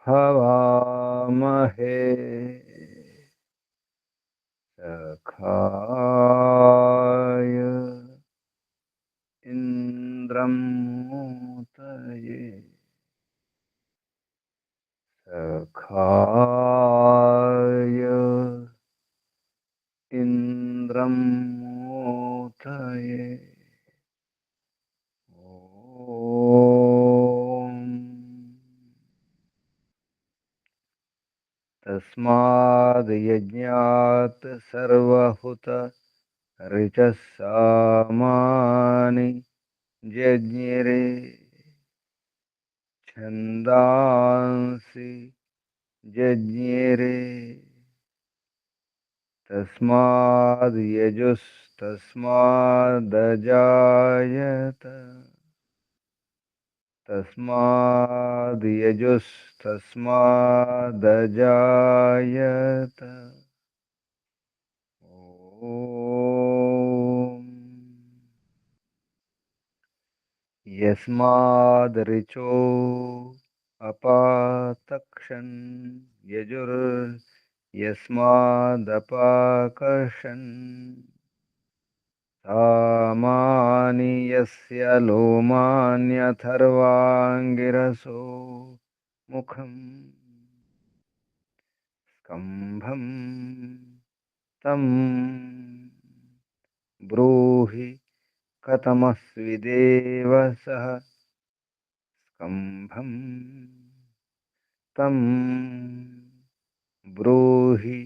हवामहे सखाय इन्द्रं मूतये सखाय इन्द्रं मूतये ॐ तस्माद् यज्ञात् सर्वहुत ऋचः सामानि जज्ञिरे छन्दांसि जज्ञिरे तस्माद् यजुस्तस्मादजायत तस्माद् यजुस्तस्मादजायत ॐ यस्माद् ऋचो अपातक्षन् यजुर्यस्मादपाकर्षन् सामानि यस्य लोमान्यथर्वाङ्गिरसो मुखम् स्कम्भम् तं ब्रूहि कथमस्विदेव सः स्कम्भम् तं ब्रूहि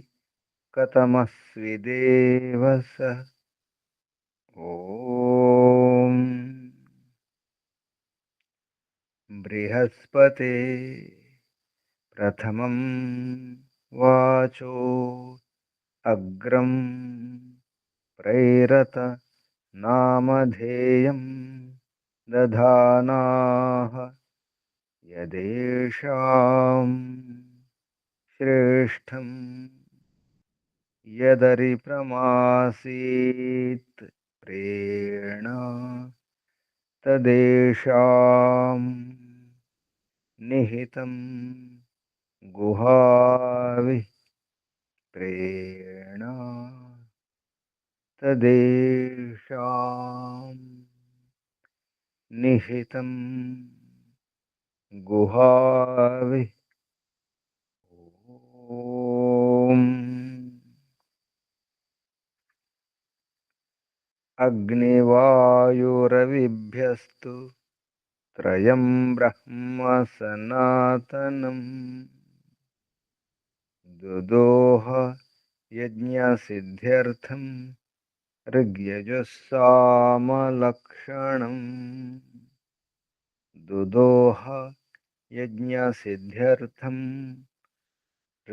कथमस्विदेव सः ॐ बृहस्पते प्रथमं वाचो अग्रं प्रैरत नामधेयं दधानाः यदेषां श्रेष्ठं यदरिप्रमासीत् प्रेण तदेषां निहितं गुहाविः प्रेण तदेषां निहितं गुहाविः ॐ अग्निवायुरविभ्यस्तु त्रयं ब्रह्म सनातनं दुदोह यज्ञसिद्ध्यर्थं ऋग्यजुस्सामलक्षणम् दुदोह यज्ञसिद्ध्यर्थं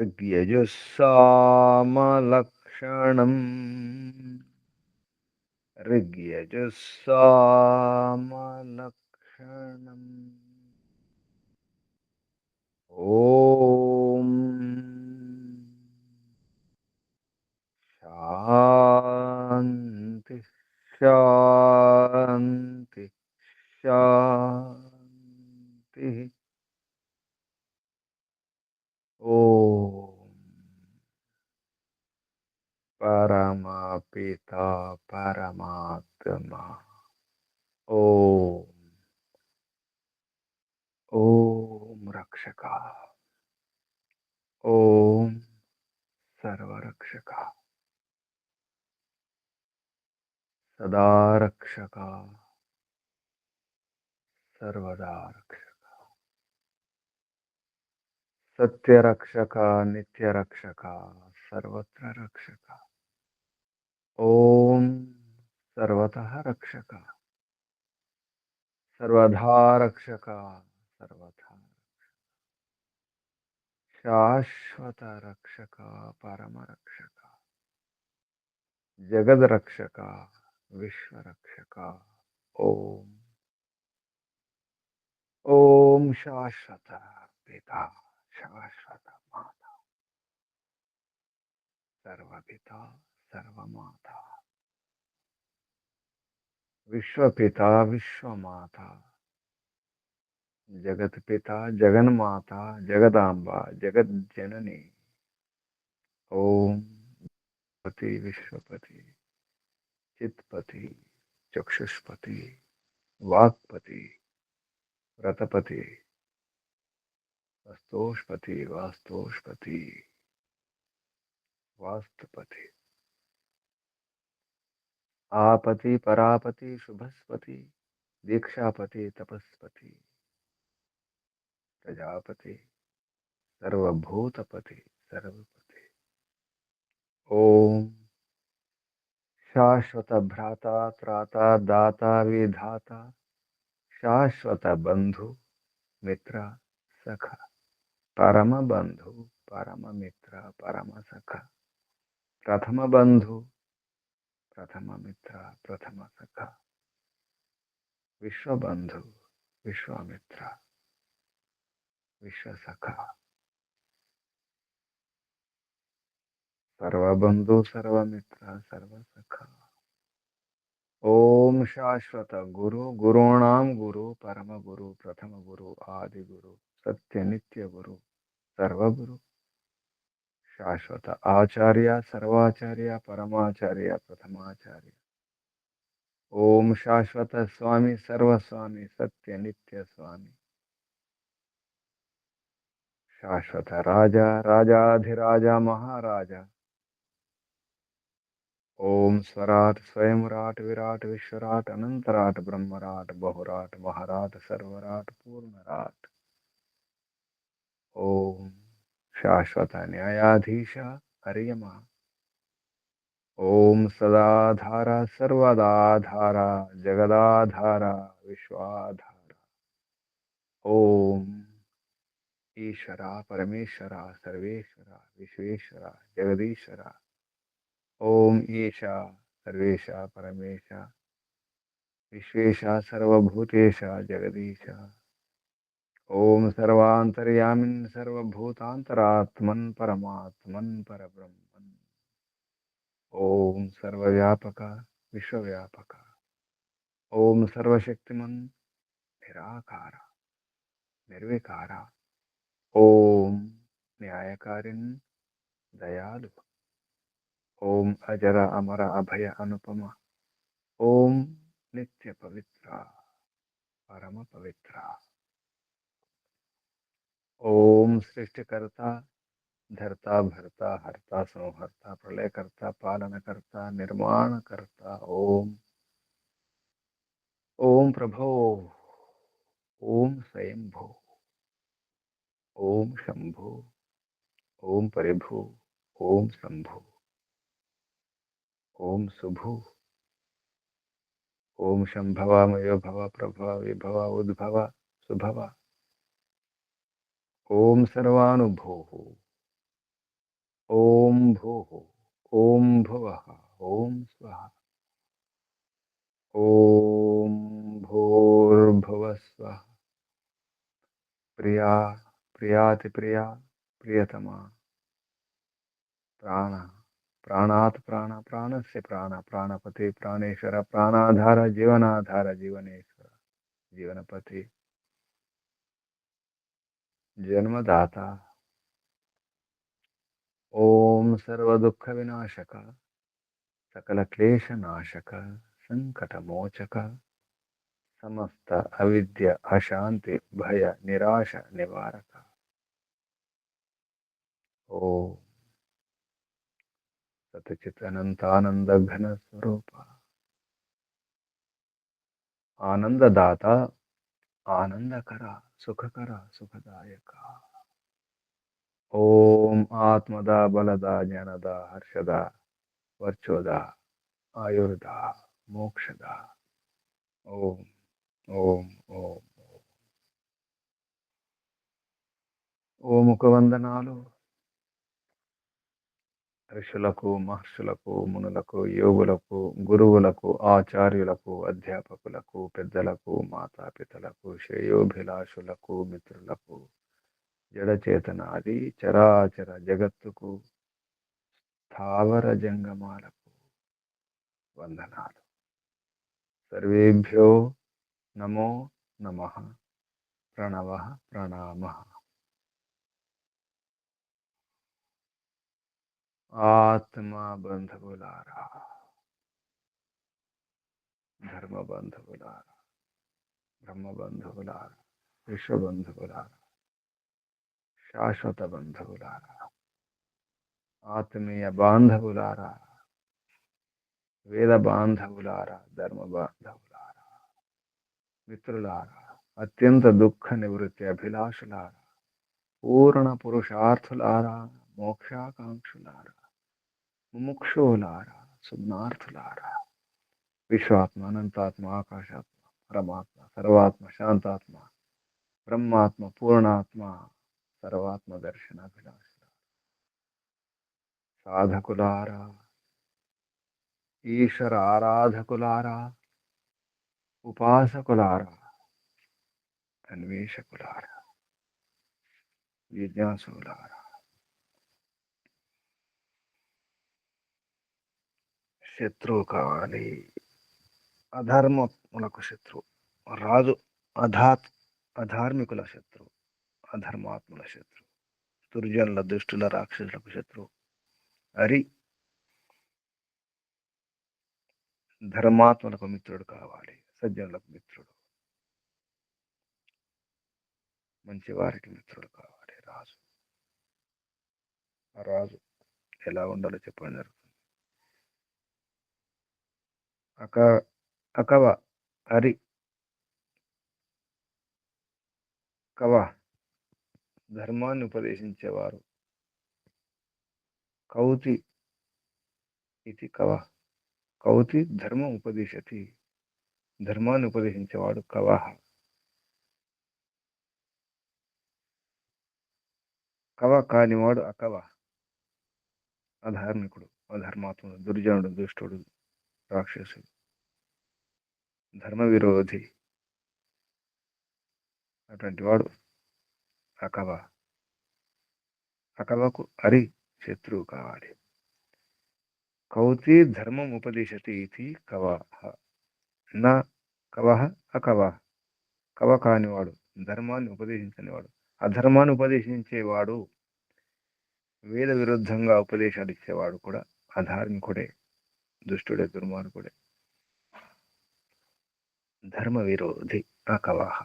ऋग्यजुस्सामलक्षणम् ऋग्यजुस्सामलक्षणम् ॐ शान्ति शान्ति शान्तिः ॐ परमपिता परमात्मा ॐ ॐ रक्षका ॐ सर्वरक्षका सदा रक्षका सर्वदा रक्षका सत्यरक्षका नित्यरक्षका सर्वत्र रक्षका ॐ सर्वतः रक्षका सर्वधा रक्षका सर्वथा शाश्वत रक्षका परमरक्षका जगद्रक्षका विश्वरक्षका ॐ ॐ शाश्वत पिता शाश्वत माता सर्वपिता सर्वमाता विश्वपिता विश्वमाता जगत पिता जगन माता जगदाम्बा जगत जननी। ओम पति विश्वपति चित्पति चक्षुष्पति वाक्पति व्रतपति वस्तोष्पति वास्तोष्पति वास्तुपति आपति परापति शुभस्पति दीक्षापति तपस्पति प्रजापति सर्वभूतपति सर्वपति। ओम शाश्वत भ्राता त्राता दाता विधाता शाश्वत बंधु मित्र सखा परम बंधु परम मित्र परम सखा प्रथम बंधु प्रथम मित्र प्रथम सखा विश्व बंधु विश्वामित्र विश्व सखा सर्वबंधु सर्वमित्र सर्वसखा। ओम शाश्वत गुरु गुरूणाम गुरु परम गुरु प्रथम गुरु आदि गुरु सत्य नित्य गुरु सर्वगुरु शाश्वत आचार्य सर्वाचार्य परमाचार्य प्रथमाचार्य। ओम शाश्वत स्वामी सर्वस्वामी सत्य नित्य स्वामी शाश्वत राजा राजाधिराजा महाराजा। ओम स्वराट स्वयंराट विराट विश्वराट अनंतराट ब्रह्मराट बहुराट महाराट सर्वराट पूर्णराट। ओम शाश्वत न्यायाधीश हरियमा। ओम सदाधारा सर्वदाधारा जगदाधारा विश्वाधारा। ओम ईश्वरा परमेश्वरा सर्वेश्वरा विश्वेश्वरा जगदीश्वरा। ओम ईशा सर्वेशा परमेशा विश्वेशा सर्वभूतेशा जगदीशा। ओम सर्वांतर्यामिन् सर्वभूतांतरात्मन् परमात्मन् परब्रह्मन्। ओम सर्वव्यापक विश्वव्यापक। ओम सर्वशक्तिमन् निराकार निर्विकार। ओम न्यायकारिन् दयालु। ओम अजर अमर अभय अनुपम। ओम नित्य पवित्र परम पवित्र। ओम सृष्टिकर्ता धर्ता भरता हरता संहर्ता प्रलयकर्ता पालनकर्ता निर्माणकर्ता। ओम ओम प्रभो ओम स्वयंभो ओम शंभो ओम परिभो ओम शंभो ओम शुभो ओम शंभवा मयो भव प्रभव विभव उद्भव सुभव। ओम सर्वानुभो ओम भूः ओम भुवः ओम स्वः। ओम भूर्भुवः स्वः। प्रिया प्रियाति प्रिया प्रियतमा प्राण प्राणात् प्राण प्राणस्य प्राण प्राणपति प्राणेश्वर प्राणाधार जीवनाधार जीवनेश्वर जीवनपति जन्मदाता। ओम सर्व दुख विनाशक सकल क्लेश नाशक संकट मोचक समस्त अविद्य अशांति भय निराश निवारक। ओम सतचित अनंतानंद घन स्वरूप आनंददाता आनंदकरा सुखकरा सुखदायक। ओम आत्मदा बलदा ज्ञानदा हर्षदा वर्चोदा आयुर्दा मोक्षदा। ओम ओम ओम ఓముకు వందనాలు ఋషులకు మహర్షులకు మునులకు యోగులకు గురువులకు ఆచార్యులకు అధ్యాపకులకు పెద్దలకు మాతాపితలకు శ్రేయోభిలాషులకు మిత్రులకు జడచేతనాది చరాచర జగత్తుకు స్థావర జంగమాలకు వందనాలు. సర్వేభ్యో నమో నమః. ప్రణవః ప్రణామः. ఆత్మ బంధువులారా, ధర్మ బంధువులారా, బ్రహ్మ బంధువులారా, విశ్వ బంధువులారా, శాశ్వత బంధువులారా, ఆత్మీయ బాంధవులారా, వేద బాంధవులారా, ధర్మ బాంధవులారా, మిత్రులారా, అత్యంత దుఃఖ నివృత్తి అభిలాషులారా, పూర్ణ పురుషార్థులారా, మోక్షాకాంక్షులారా, ముముక్షువులారా, సుజ్ఞార్థులారా, విశ్వాత్మ, అనంతాత్మ, ఆకాశాత్మ, పరమాత్మ, సర్వాత్మ, శాంతాత్మ, బ్రహ్మాత్మ, పూర్ణాత్మ, సర్వాత్మ దర్శనాభిలాషులారా, సాధకులారా, ఈశ్వర ఆరాధకులారా, ఉపాసకులారా, అన్వేషకులారా, జిజ్ఞాసులారా, శత్రువు కావాలి. అధర్మములకు శత్రువు రాజు, అధార్మికుల శత్రువు, అధర్మాత్ముల శత్రువు, దుర్జనుల, దుష్టుల, రాక్షసులకు శత్రువు హరి. ధర్మాత్మలకు మిత్రుడు కావాలి, సజ్జనులకు మిత్రుడు, మంచి వారికి మిత్రుడు కావాలి రాజు. ఆ రాజు ఎలా ఉండాలో చెప్పడం జరుగుతుంది. అకవ హరి కవ ధర్మాన్ని ఉపదేశించేవారు, కౌతి ఇది కవ, కౌతి ధర్మం ఉపదేశతి, ధర్మాన్ని ఉపదేశించేవాడు కవహ. కవ కానివాడు అకవ, అధార్మికుడు, అధర్మాత్ముడు, దుర్జనుడు, దుష్టుడు, రాక్షసుడు, ధర్మ విరోధి, అటువంటి వాడు అకవ. అకవకు హరి శత్రువు కావాలి. కౌతి ధర్మం ఉపదేశతి ఇది కవహ, నా కవహ అకవ. కవ కానివాడు, ధర్మాన్ని ఉపదేశించనివాడు, అధర్మాన్ని ఉపదేశించేవాడు, వేద విరుద్ధంగా ఉపదేశాలు ఇచ్చేవాడు కూడా అధార్మికుడే, దుష్టుడే, దుర్మార్గుడే, ధర్మ విరోధి అకవహ.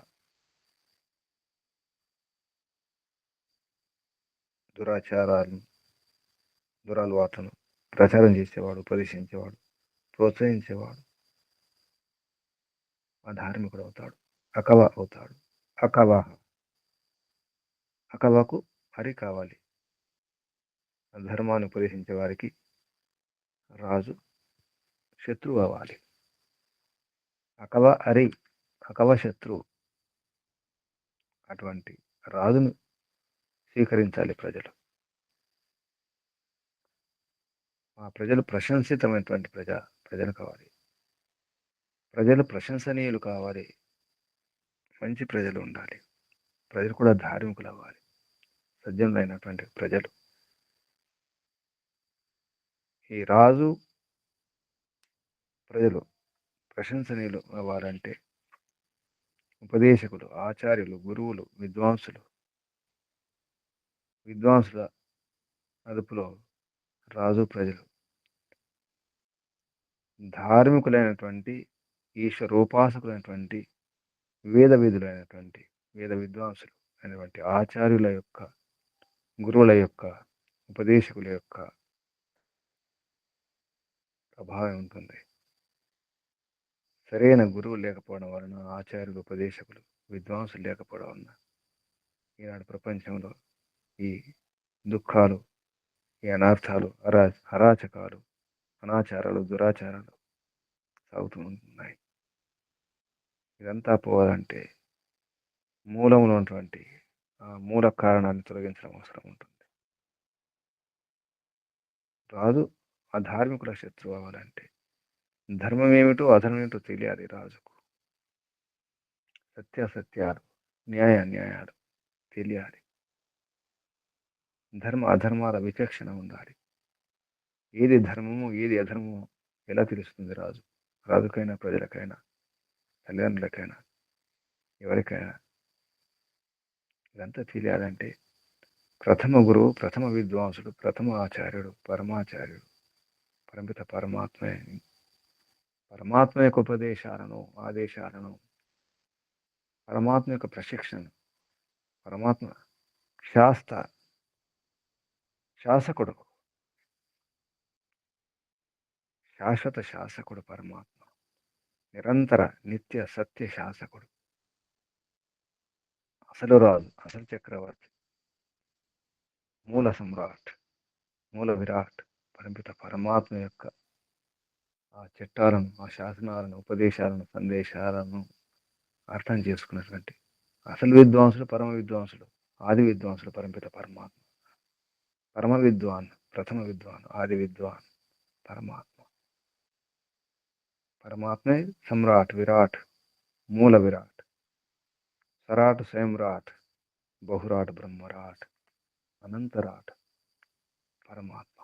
దురాచారాలను, దురలవాట్లను ప్రచారం చేసేవాడు, ఉపదేశించేవాడు, ప్రోత్సహించేవాడు అధార్మికుడు అవుతాడు, అకవ అవుతాడు. అకవహ, అకవకు హరి కావాలి. ధర్మాన్ని ఉపదేశించే వారికి రాజు శత్రువు అవ్వాలి. అకవ హరి, అకవ శత్రువు. అటువంటి రాజును స్వీకరించాలి ప్రజలు. ఆ ప్రజలు ప్రశంసితమైనటువంటి ప్రజలు కావాలి. ప్రజలు ప్రశంసనీయులు కావాలి. మంచి ప్రజలు ఉండాలి. ప్రజలు కూడా ధార్మికులు అవ్వాలి, సజ్జనులైనటువంటి ప్రజలు. ఈ రాజు, ప్రజలు ప్రశంసనీయులు అవ్వాలంటే ఉపదేశకులు, ఆచార్యులు, గురువులు, విద్వాంసుల అదుపులో రాజు, ప్రజలు ధార్మికులైనటువంటి, ఈశ్వరోపాసకులైనటువంటి, వేద విద్వాంసులు అయినటువంటి ఆచార్యుల యొక్క, గురువుల యొక్క, ఉపదేశకుల యొక్క ప్రభావం ఉంటుంది. సరైన గురువు లేకపోవడం వలన, ఆచార్యులు, ఉపదేశకులు, విద్వాంసులు లేకపోవడం వలన ఈనాడు ప్రపంచంలో ఈ దుఃఖాలు, ఈ అనర్థాలు, అరాచకాలు, అనాచారాలు, దురాచారాలు సాగుతూ ఉన్నాయి. ఇదంతా పోవాలంటే మూలంలో ఉన్నటువంటి ఆ మూల కారణాన్ని తొలగించడం అవసరం ఉంటుంది. రాజు అధార్మికుల శత్రువు అవ్వాలంటే ధర్మం ఏమిటో అధర్మం ఏమిటో తెలియాలి రాజుకు. సత్యాసత్యాలు, న్యాయాన్యాయాలు తెలియాలి. ధర్మ అధర్మాల విచక్షణ ఉండాలి. ఏది ధర్మము, ఏది అధర్మము ఎలా తెలుస్తుంది రాజు? రాజుకైనా, ప్రజలకైనా, తల్లిదండ్రులకైనా, ఎవరికైనా ఇదంతా తెలియాలంటే ప్రథమ గురువు, ప్రథమ విద్వాంసుడు, ప్రథమ ఆచార్యుడు, పరమాచార్యుడు, పరమిత పరమాత్మ యొక్క ఉపదేశాలను, ఆదేశాలను, పరమాత్మ యొక్క ప్రశిక్షణ, పరమాత్మ శాసకుడు, శాశ్వత శాసకుడు పరమాత్మ, నిరంతర నిత్య సత్య శాసకుడు, అసలు రాజు, అసలు చక్రవర్తి, మూల సమ్రాట్, మూల విరాట్, పరమిత పరమాత్మ యొక్క ఆ చట్టాలను, ఆ శాసనాలను, ఉపదేశాలను, సందేశాలను అర్థం చేసుకున్నటువంటి అసలు విద్వాంసుడు, పరమ విద్వాంసుడు, ఆది విద్వాంసుడు, పరమిత పరమాత్మ, పరమ విద్వాన్, ప్రథమ విద్వాన్, ఆది విద్వాన్ పరమాత్మ. పరమాత్మే సమ్రాట్, విరాట్, మూల విరాట్, సరాట్, స్వయంరాట్, బహురాట్, బ్రహ్మరాట్, అనంతరాట్ పరమాత్మ.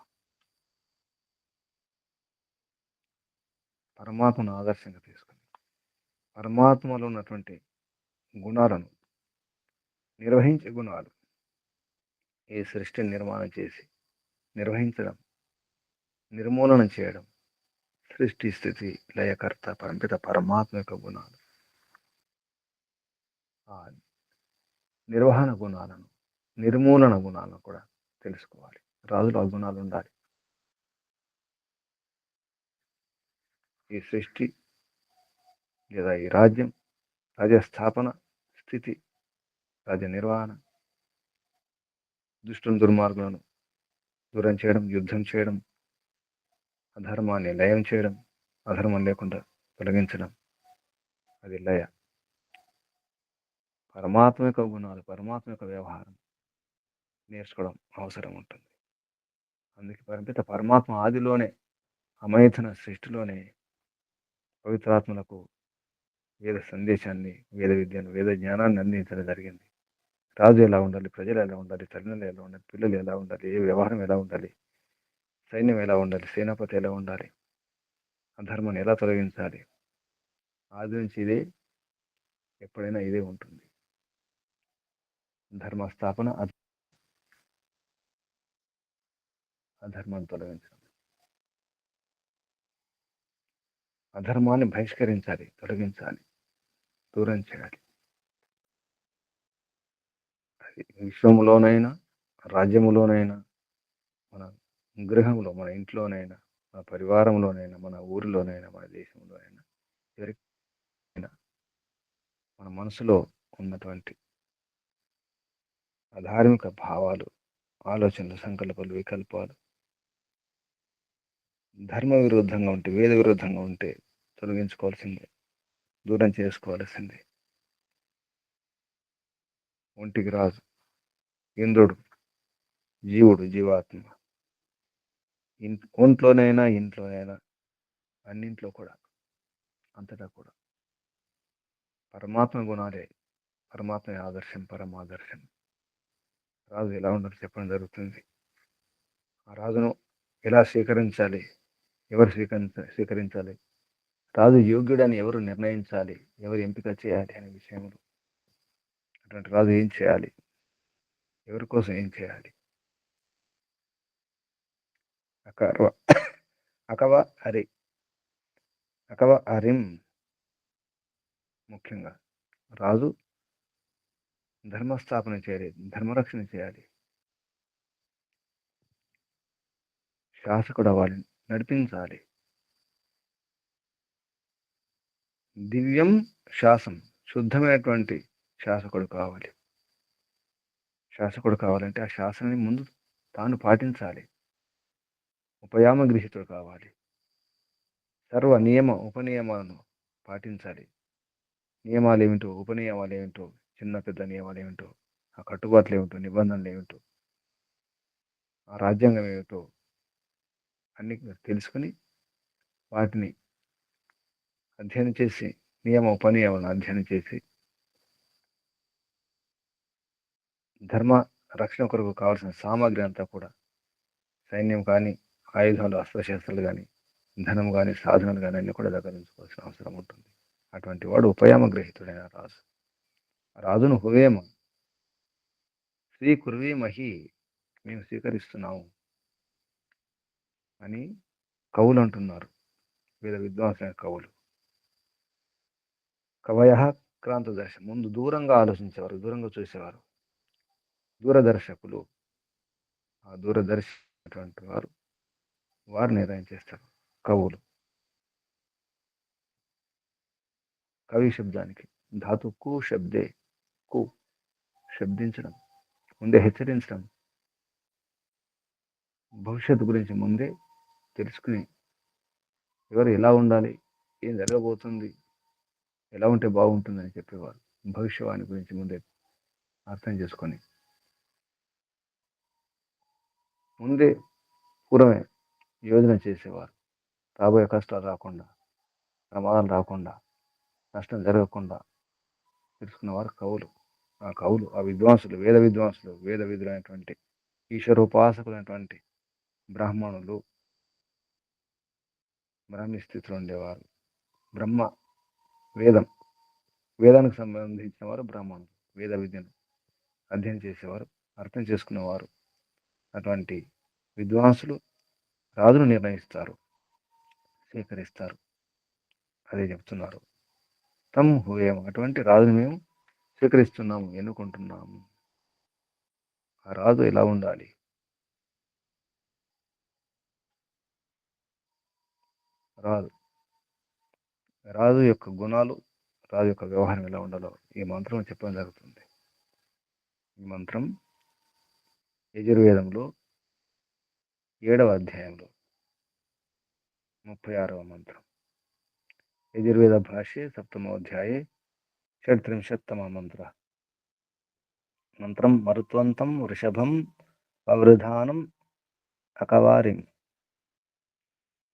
పరమాత్మను ఆదర్శంగా తీసుకుని పరమాత్మలో ఉన్నటువంటి గుణాలను, నిర్వహించే గుణాలు, ఈ సృష్టిని నిర్మాణం చేసి నిర్వహించడం, నిర్మూలన చేయడం, సృష్టి స్థితి లయకర్త పరమిత పరమాత్మ యొక్క గుణాలు, ఆ నిర్వహణ గుణాలను, నిర్మూలన గుణాలను కూడా తెలుసుకోవాలి. రాజులు ఆ గుణాలు ఉండాలి. ఈ సృష్టి లేదా ఈ రాజ్యం, రాజ్య స్థాపన, స్థితి, రాజ్య నిర్వహణ, దుష్టులను, దుర్మార్గులను దూరం చేయడం, యుద్ధం చేయడం, అధర్మాన్ని లయం చేయడం, అధర్మం లేకుండా తొలగించడం, అది లయ. పరమాత్మ యొక్క గుణాలు, పరమాత్మ యొక్క వ్యవహారం నేర్చుకోవడం అవసరం ఉంటుంది. అందుకే పరమిత పరమాత్మ ఆదిలోనే, అమైథన సృష్టిలోనే పవిత్రాత్మలకు వేద సందేశాన్ని, వేద విద్యను, వేద జ్ఞానాన్ని అందించడం జరిగింది. రాజు ఎలా ఉండాలి, ప్రజలు ఎలా ఉండాలి, తల్లిదండ్రులు ఎలా ఉండాలి, పిల్లలు ఎలా ఉండాలి, ఏ వ్యవహారం ఎలా ఉండాలి, సైన్యం ఎలా ఉండాలి, సేనాపతి ఎలా ఉండాలి, అధర్మాన్ని ఎలా తొలగించాలి, ఆది నుంచి ఇదే, ఎప్పుడైనా ఇదే ఉంటుంది. ధర్మ స్థాపన, అధర్మాన్ని తొలగించాలి, అధర్మాన్ని బహిష్కరించాలి, తొలగించాలి, దూరం చేయాలి. అది విశ్వములోనైనా, రాజ్యములోనైనా, మన గృహంలో, మన ఇంట్లోనైనా, మన పరివారంలోనైనా, మన ఊరిలోనైనా, మన దేశంలోనైనా, ఎవరికైనా మన మనసులో ఉన్నటువంటి అధార్మిక భావాలు, ఆలోచనలు, సంకల్పాలు, వికల్పాలు ధర్మ విరుద్ధంగా ఉంటే, వేద విరుద్ధంగా ఉంటే తొలగించుకోవాల్సిందే, దూరం చేసుకోవాల్సిందే. ఒంటికి రాజు ఇంద్రుడు, జీవుడు, జీవాత్మ, ఒంట్లోనైనా, ఇంట్లోనైనా, అన్నింట్లో కూడా, అంతటా కూడా పరమాత్మ గుణాలే, పరమాత్మ ఆదర్శం, పరమాదర్శం. రాజు ఎలా ఉండాలో చెప్పడం జరుగుతుంది. ఆ రాజును ఎలా స్వీకరించాలి, ఎవరు స్వీకరించాలి, రాజు యోగ్యుడని ఎవరు నిర్ణయించాలి, ఎవరు ఎంపిక చేయాలి అనే విషయంలో, అటువంటి రాజు ఏం చేయాలి, ఎవరి కోసం ఏం చేయాలి, అకవ అరిం, ముఖ్యంగా రాజు ధర్మస్థాపన చేయాలి, ధర్మరక్షణ చేయాలి, శాసకుడు అవ్వాలి, నడిపించాలి. దివ్యం శాసం, శుద్ధమైనటువంటి శాసకుడు కావాలి. శాసకుడు కావాలంటే ఆ శాసనాన్ని ముందు తాను పాటించాలి. ఉపయామ గృహీతుడు కావాలి. సర్వ నియమ ఉపనియమాలను పాటించాలి. నియమాలు ఏమిటో, ఉపనియమాలు ఏమిటో, చిన్న పెద్ద నియమాలు ఏమిటో, ఆ కట్టుబాట్లు ఏమిటో, నిబంధనలు ఏమిటో, ఆ రాజ్యాంగం ఏమిటో అన్ని తెలుసుకుని వాటిని అధ్యయనం చేసి, నియమ ఉపనియమాలను అధ్యయనం చేసి, ధర్మ రక్షణ కొరకు కావాల్సిన సామాగ్రి అంతా కూడా, సైన్యం కానీ, ఆయుధాలు, అస్త్రశస్త్రాలు కానీ, ధనం కానీ, సాధనాలు కానీ అన్ని కూడా దగ్గర ఉంచుకోవాల్సిన అవసరం ఉంటుంది. అటువంటి వాడు ఉపయామ గ్రహీతుడైన రాజు. రాజును హువేమ, స్వీకుర్వీమహి, మేము స్వీకరిస్తున్నాము అని కవులు అంటున్నారు. వేద విద్వాంసులైన కవులు. కవయ క్రాంతదర్శ, ముందు దూరంగా ఆలోచించేవారు, దూరంగా చూసేవారు. దూరదర్శకులు, ఆ దూరదర్శినటువంటి వారు నిర్ణయం చేస్తారు. కవులు. కవి శబ్దానికి ధాతు కు శబ్దే, కు శబ్దించడం, ముందే హెచ్చరించడం, భవిష్యత్తు గురించి ముందే తెలుసుకుని ఎవరు ఎలా ఉండాలి, ఏం జరగబోతుంది, ఎలా ఉంటే బాగుంటుందని చెప్పేవారు. భవిష్యవాణి గురించి ముందే అర్థం చేసుకొని ముందే పూర్వమే యోజన చేసేవారు. రాబోయే కష్టాలు రాకుండా, ప్రమాదాలు రాకుండా, నష్టం జరగకుండా తెలుసుకున్నవారు కవులు. ఆ కవులు, ఆ విద్వాంసులు, వేద విద్వాంసులు, వేద విధులైనటువంటి ఈశ్వరోపాసకులైనటువంటి బ్రాహ్మణులు, బ్రాహ్మీ స్థితిలో ఉండేవారు. బ్రహ్మ వేదానికి సంబంధించిన వారు బ్రాహ్మణులు. వేద విద్యను అధ్యయనం చేసేవారు, అర్థం చేసుకున్నవారు. అటువంటి విద్వాంసులు రాజును నిర్ణయిస్తారు, స్వీకరిస్తారు. అదే చెప్తున్నారు. తం హుయేమ, అటువంటి రాజును మేము స్వీకరిస్తున్నాము, ఎన్నుకుంటున్నాము. ఆ రాజు ఎలా ఉండాలి? రాజు యొక్క గుణాలు, రాజు యొక్క వ్యవహారం ఎలా ఉండాలో ఈ మంత్రం చెప్పడం జరుగుతుంది. ఈ మంత్రం యజుర్వేదంలో 7వ అధ్యాయంలో 36వ మంత్రం. యజుర్వేద భాష్యే 7మోऽధ్యాये 36తమ మంత్ర. మంత్రం మరుత్వంతం వృషభం అవృధానం అకవారిం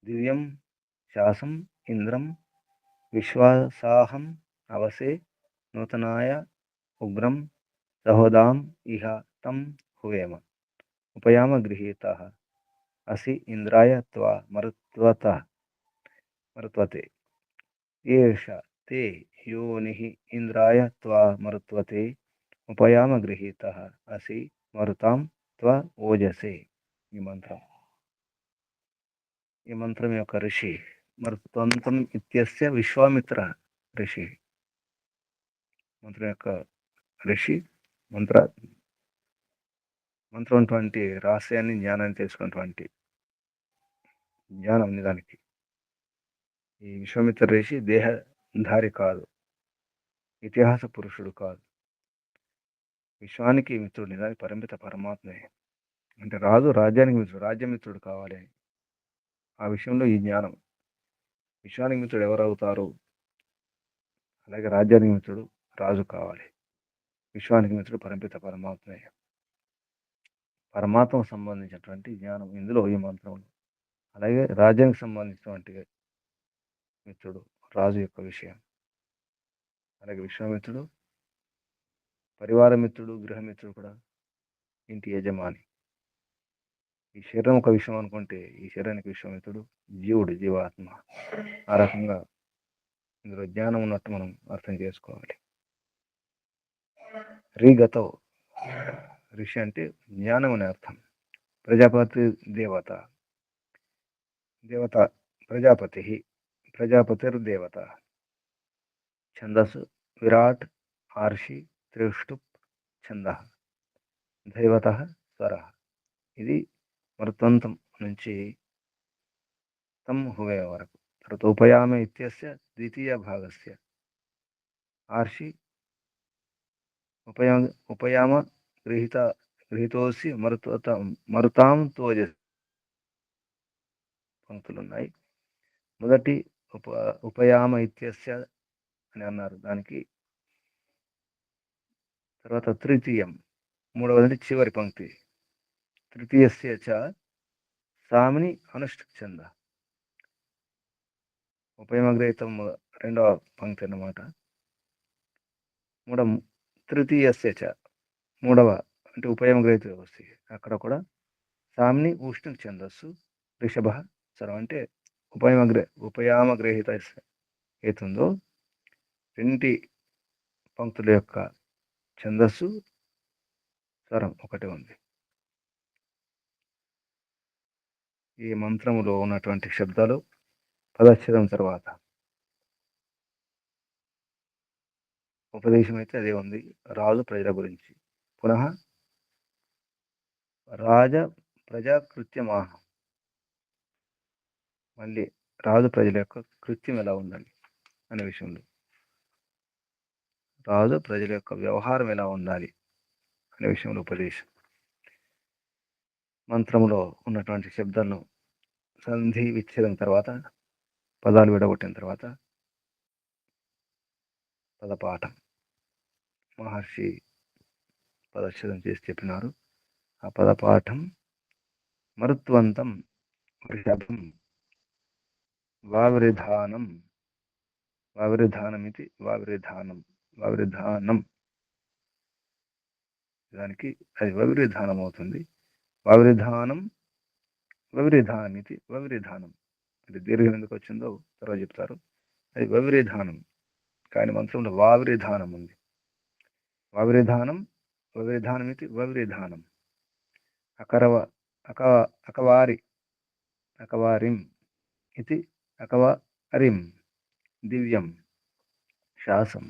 దివ్యం శాసం ఇంద్రం విశ్వాసాహం అవసే నూతనాయ ఉగ్రం సహోదాం ఇహ తం హువేమ ఉపయామ గృహీతః అసి ఇంద్రాయ త్వా మరుత్వతే ఏష తే యోనిః ఇంద్రాయ త్వా మరుత్వతే ఉపయామ గృహీతః అసి మరుతాం త్వ ఓజసే. ఈ మంత్రం యొక్క ఋషి మరుత్వంతం ఇత్యస్య విశ్వామిత్ర ఋషి. మంత్రం యొక్క ఋషి మంత్రం రహస్యాన్ని, జ్ఞానాన్ని తెలుసుకున్నటువంటి జ్ఞానం నిజానికి ఈ విశ్వామిత్ర ఋషి దేహధారి కాదు, ఇతిహాస పురుషుడు కాదు. విశ్వానికి మిత్రుడు, నిజానికి పరిమిత పరమాత్మే. అంటే రాజు రాజ్యానికి మిత్రుడు, రాజ్యమిత్రుడు కావాలి. ఆ విషయంలో ఈ జ్ఞానం. విశ్వానికి మిత్రుడు ఎవరు అవుతారు? అలాగే రాజ్యానికి మిత్రుడు రాజు కావాలి. విశ్వానికి మిత్రుడు పరిమిత పరమాత్మే. పరమాత్మకు సంబంధించినటువంటి జ్ఞానం ఇందులో, ఈ మంత్రంలో. అలాగే రాజ్యానికి సంబంధించినటువంటి మిత్రుడు రాజు యొక్క విషయం. అలాగే విశ్వామిత్రుడు పరివార మిత్రుడు, గృహమిత్రుడు కూడా ఇంటి యజమాని. ఈ శరీరం ఒక విషయం అనుకుంటే ఈ శరీరానికి విశ్వామిత్రుడు జీవుడు, జీవాత్మ. ఆ రకంగా ఇందులో జ్ఞానం ఉన్నట్టు మనం అర్థం చేసుకోవాలి. రీగతో, ఋషి అంటే జ్ఞానం అనే అర్థం. ప్రజాపతి దేవత, ప్రజాపతి, ప్రజాపతిర్దేవత. ఛందస్సు విరాట్, ఆర్షి, త్రిష్టుప్ ఛంద, దైవత స్వర. ఇది మరుత్వంతం నుంచి తం హువే వరకు. తర్వాత ఉపయామ ఇత్యస్య ద్వితీయ భాగస్య ఆర్షి ఉపయామ గృహీతోసి మరుతాం తోజ పంక్తులున్నాయి. మొదటి ఉపయామ ఇత్యస్య అని అన్నారు. దానికి తర్వాత తృతీయం, మూడవది చివరి పంక్తి. తృతీయస్య చ సామిని అనుష్ఠుప్ ఛంద. ఉపయమగ్రహితం రెండవ పంక్తి అన్నమాట. తృతీయస్య చ, మూడవ అంటే ఉపయమగ్రహిత వస్తుంది. అక్కడ కూడా సామిని ఉష్ణ ఛందస్సు రిషభ స్వరం. అంటే ఉపయామగ్రహిత ఏతుందో రెండి పంక్తుల యొక్క ఛందస్సు స్వరం ఒకటే ఉంది. ఈ మంత్రములో ఉన్నటువంటి శబ్దాలు పదచ్ఛేదం తర్వాత ఉపదేశం అయితే అదే ఉంది. రాజు ప్రజల గురించి. పునః రాజ ప్రజాకృత్యమాహ, మళ్ళీ రాజు ప్రజల యొక్క కృత్యం ఎలా ఉండాలి అనే విషయంలో, రాజు ప్రజల యొక్క వ్యవహారం ఎలా ఉండాలి అనే విషయంలో ఉపదేశం. మంత్రంలో ఉన్నటువంటి శబ్దాలను సంధి విచ్ఛేదం తర్వాత, పదాలు విడగొట్టిన తర్వాత పదపాఠం మహర్షి పదచ్ఛేదం చేసి చెప్పినారు. ఆ పదపాఠం మరుత్వంతం వృషభం వావృధానం, వావృధానమితి వావృధానం, దానికి అది వవిరిధానం అవుతుంది. వవిరిధానమితి వవిరిధానం, అది దీర్ఘం ఎందుకు వచ్చిందో తర్వాత చెప్తారు. అది వవిరిధానం, కానీ మంత్రంలో వావిరిధానం ఉంది. వవిరిధానమితి వవిరిధానం. అకవారిం ఇది అకవారిం, దివ్యం శాసం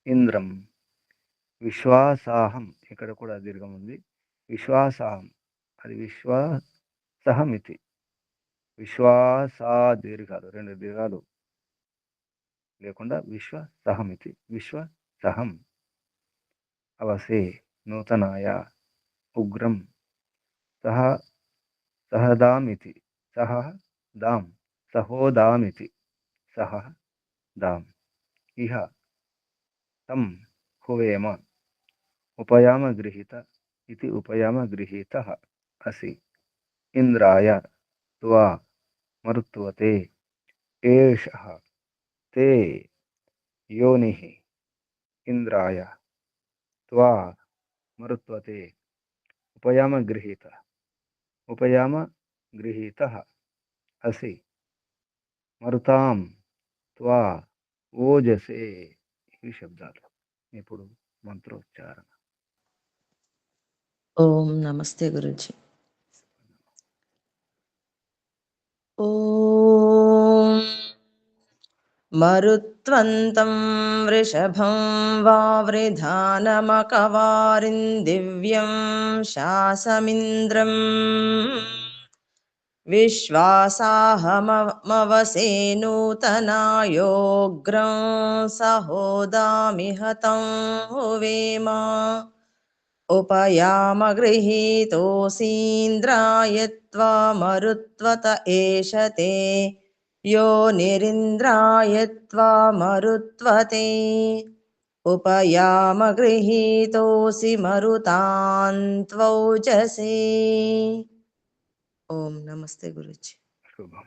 ఇంద్రం విశ్వాసాహం, ఇక్కడ కూడా దీర్ఘం ఉంది. విశ్వాసాహం, అది విశ్వాసహమితి, విశ్వాసా దీర్ఘాలు, రెండు దీర్ఘాలు లేకుండా విశ్వసహమితి విశ్వసహం. అవసే నూతనాయ ఉగ్రం సహదామితి సహోదామితి సహదాం. ఇహ తం హువేమ ఉపయామ గృహీత ఇది ఉపయామ గృహీత అసి ఇంద్రాయ త్వా మరుత్వతే ఏషః తే యోనిః ఇంద్రాయ త్వా మరుత్వతే ఉపయామ గృహీత అసి మరుతాం త్వా ఓజసే. ఈ శబ్దాలు ఇప్పుడు మంత్రోచ్చారణ. ఓం నమస్తే గురుజీ. ఓం మరుత్వంతం వృషభం వావృధానమకవారిం దివ్యం శాసమింద్రం విశ్వాసాహమవసే నూతనాయోగ్రం సహోదామిహ తం హువేమ ఉపయామ గృహీతోऽసీంద్రాయ త్వా మరుత్వత ఏష తే యోనిరింద్రాయ త్వా మరుత్వతే ఉపయామ గృహీతోऽసి మరుతాన్ త్వౌజసే. ఓం నమస్తే గురుజీ. శుభం.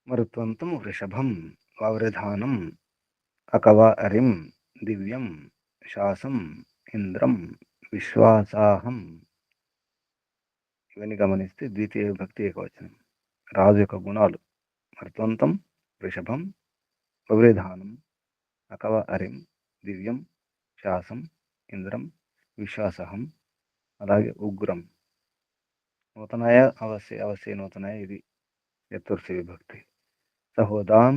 మరుత్వంతం వృషభం వావృధానం అకవారిం దివ్యం శాసం ఇంద్రం విశ్వాసాహం. ఇవన్నీ గమనిస్తే ద్వితీయ విభక్తి ఏకవచనం. రాజు యొక్క గుణాలు: మరుత్వంతం వృషభం వవృధానం అకవారిం దివ్యం శాసం ఇంద్రం విశ్వాసహం. అలాగే ఉగ్రం. నూతనాయ అవశ్య నూతనాయ, ఇది చతుర్థి విభక్తి. సహోదాం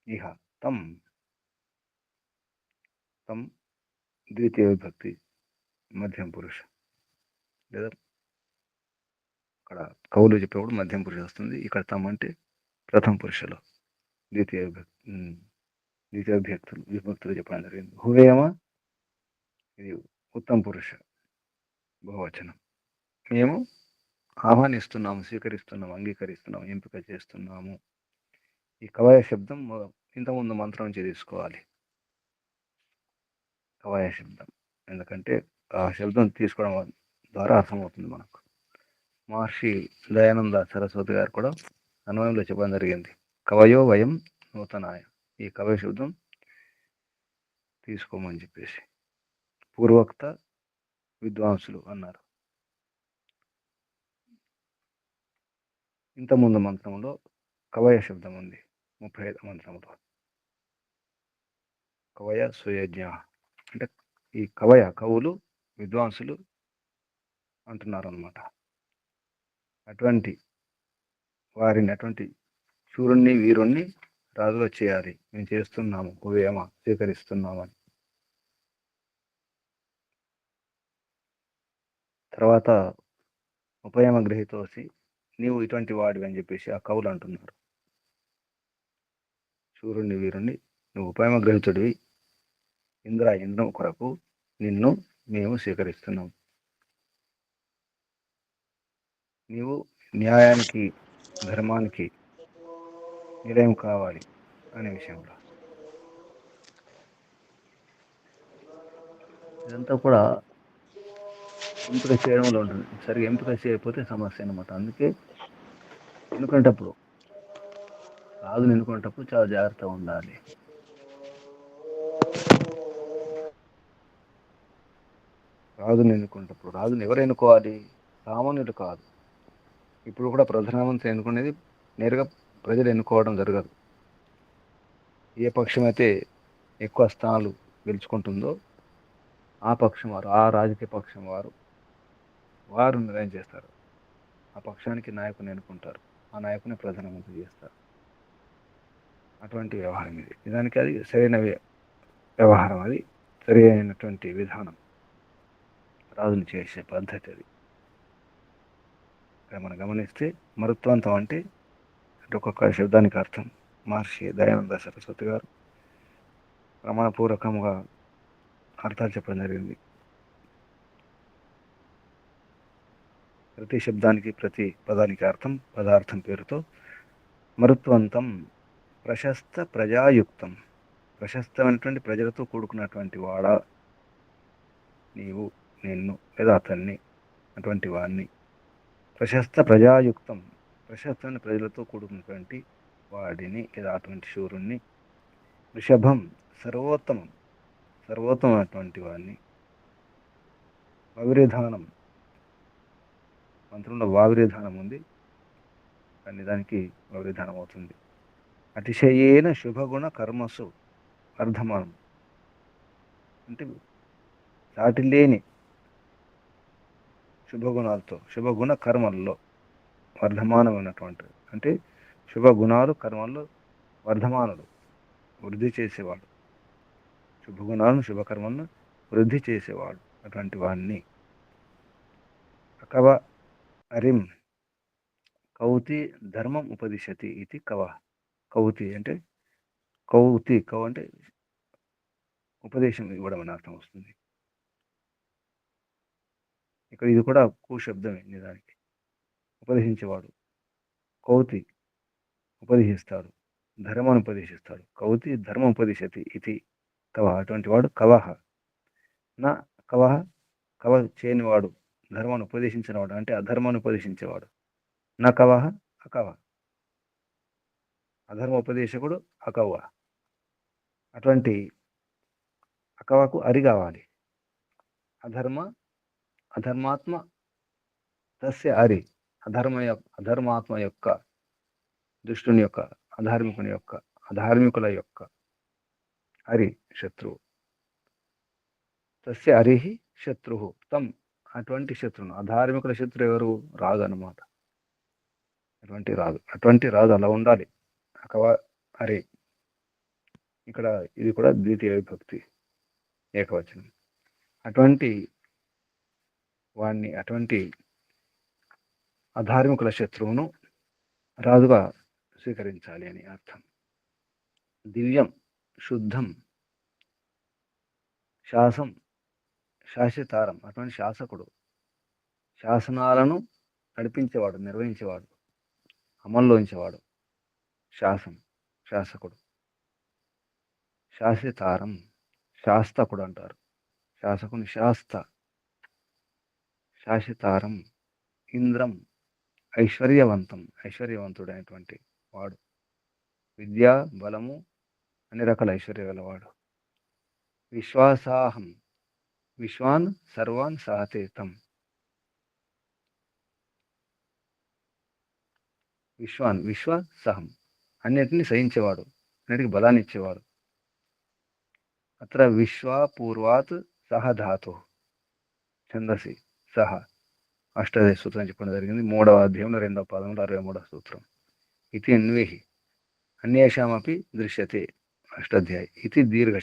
ఇహ తం ద్వితీయ విభక్తి మధ్యం పురుష, లేదా అక్కడ కవులు చెప్పేప్పుడు మధ్యం పురుష వస్తుంది. ఇక్కడ తం అంటే ప్రథమ పురుషలో ద్వితీయ విభక్తులు చెప్పడం జరిగింది. హువేమ ఇది ఉత్తమ పురుష బహువచనం. మేము ఆహ్వానిస్తున్నాము, స్వీకరిస్తున్నాము, అంగీకరిస్తున్నాము, ఎంపిక చేస్తున్నాము. ఈ కవయ శబ్దం ఇంతకుముందు మంత్రం నుంచి తీసుకోవాలి. కవయ శబ్దం, ఎందుకంటే ఆ శబ్దం తీసుకోవడం ద్వారా అర్థమవుతుంది మనకు. మహర్షి దయానంద సరస్వతి గారు కూడా అన్వయంలో చెప్పడం జరిగింది. కవయో వయం నూతనాయ, ఈ కవయ శబ్దం తీసుకోమని చెప్పేసి పూర్వోక్త విద్వాంసులు అన్నారు. ఇంతకుముందు మంత్రంలో కవయ శబ్దం ఉంది. 35వ మంత్రంలో కవయ సుయజ్ఞ అంటే ఈ కవులు విద్వాంసులు అంటున్నారు అన్నమాట. అటువంటి వారిని, అటువంటి శూరుణ్ణి వీరుణ్ణి రాజుగా చేయాలి. మేము చేస్తున్నాము, ఉపవేమ స్వీకరిస్తున్నామని. తర్వాత ఉపయమ గ్రహీతోసి, నీవు ఇటువంటి వాడివి అని చెప్పేసి ఆ కవులు అంటున్నారు. శూరుణ్ణి వీరుణ్ణి, నువ్వు ఉపయమ గ్రహీతుడివి, ఇంద్రం కొరకు నిన్ను మేము స్వీకరిస్తున్నాం. నీవు న్యాయానికి, ధర్మానికి నిలయం కావాలి అనే విషయంలో. ఇదంతా కూడా ఎంపిక చేయడంలో ఉంటుంది. సరిగా ఎంపిక చేయకపోతే సమస్య అనమాట. అందుకే ఎన్నుకునేటప్పుడు, రాజును ఎన్నుకునేటప్పుడు చాలా జాగ్రత్తగా ఉండాలి. రాజును ఎన్నుకునేటప్పుడు రాజును ఎవరు ఎన్నుకోవాలి? సామాన్యుడు కాదు. ఇప్పుడు కూడా ప్రధానమంత్రి ఎన్నుకునేది నేరుగా ప్రజలు ఎన్నుకోవడం జరగదు. ఏ పక్షం అయితే ఎక్కువ స్థానాలు గెలుచుకుంటుందో ఆ పక్షం వారు, ఆ రాజకీయ పక్షం వారు నిర్ణయం చేస్తారు. ఆ పక్షానికి నాయకుని ఎన్నుకుంటారు. ఆ నాయకుని ప్రధానమంత్రి చేస్తారు. అటువంటి వ్యవహారం ఇది. నిజానికి అది సరైన వ్యవహారం, అది సరి అయినటువంటి విధానం, రాజులు చేసే పద్ధతి అది. ఇక్కడ మనం గమనిస్తే మరుత్వంతం అంటే ఒక్కొక్క శబ్దానికి అర్థం మహర్షి దయానంద సరస్వతి గారు ప్రమాణపూర్వకంగా అర్థాలు చెప్పడం జరిగింది. ప్రతి శబ్దానికి, ప్రతి పదానికి అర్థం, పదార్థం పేరుతో మరుత్వంతం ప్రశస్త ప్రజాయుక్తం, ప్రశస్తమైనటువంటి ప్రజలతో కూడుకున్నటువంటి వాడా, నీవు, నిన్ను లేదా అతన్ని, అటువంటి వాడిని. ప్రశస్త ప్రజాయుక్తం, ప్రశస్తమైన ప్రజలతో కూడుకున్నటువంటి వాడిని లేదా అటువంటి శూరుణ్ణి. వృషభం సర్వోత్తమం, సర్వోత్తమైనటువంటి వాడిని. వావిరేధానం, మంత్రంలో వావిరేధానం ఉంది, కానీ దానికి వావిరేధానం అవుతుంది. అతిశయేన శుభగుణ కర్మసు వర్ధమానం, అంటే సాటి లేని శుభగుణాలతో, శుభగుణ కర్మల్లో వర్ధమానమైనటువంటి, అంటే శుభగుణాలు కర్మల్లో వర్ధమానుడు, వృద్ధి చేసేవాడు. శుభగుణాలను, శుభకర్మలను వృద్ధి చేసేవాడు, అటువంటి వాడిని. కవ అరిం కౌతి ధర్మం ఉపదిశతి ఇది కవ. కౌతి అంటే కౌ అంటే ఉపదేశం ఇవ్వడం అని అర్థం వస్తుంది. ఇక్కడ ఇది కూడా కు శబ్దమే నిజానికి. ఉపదేశించేవాడు. కౌతి ఉపదేశిస్తాడు, ధర్మాన్ని ఉపదేశిస్తాడు. కౌతి ధర్మం ఉపదిశతి ఇది కవ, అటువంటి వాడు కవహ. నా కవహ, కవ చేయనివాడు, ధర్మాన్ని ఉపదేశించినవాడు అంటే అధర్మాన్ని ఉపదేశించేవాడు. నా కవహ అకవ, అధర్మ ఉపదేశకుడు అకవ. అటువంటి అకవకు అరి కావాలి. అధర్మాత్మ తస్య అరి, అధర్మాత్మ యొక్క, దుష్టుని యొక్క, అధార్మికుల యొక్క అరి శత్రువు. తస్య అరిహి శత్రువు తం, అటువంటి శత్రువును, అధార్మికుల శత్రువు ఎవరు? రాజు అన్నమాట. అటువంటి రాజు అలా ఉండాలి. అకవ అరి. ఇక్కడ ఇది కూడా ద్వితీయ విభక్తి, ఏకవచనం. అటువంటి వాణ్ణి, అటువంటి అధార్మికుల శత్రువును రాజుగా స్వీకరించాలి అని అర్థం. దివ్యం శుద్ధం శాసం శాసితారం, అటువంటి శాసకుడు, శాసనాలను నడిపించేవాడు, నిర్వహించేవాడు, అమల్లో ఉంచేవాడు. శాసకుడు. శాసితారం శాస్తకుడు అంటారు. శాసకుని శాసితారం. ఇంద్రం ఐశ్వర్యవంతుడైనటువంటి వాడు, విద్యా బలము అన్ని రకాల ఐశ్వర్య గలవాడు. విశ్వాసాహం విశ్వాన్ సర్వాన్ సహతేతం, విశ్వాసహం అన్నిటిని సహించేవాడు, అన్నిటికి బలాన్ని ఇచ్చేవాడు. అత్ర విశ్వాపూర్వాత్ సహ ధాతు, ఛందసి సహ అష్టాదశ సూత్రం చెప్పడం జరిగింది. 3వ అధ్యాయంలో 2వ పాదంలో 63వ సూత్రం. ఇది అన్వేహి అన్యేషామపి దృశ్యతే అష్టాధ్యాయ ఇది దీర్ఘ.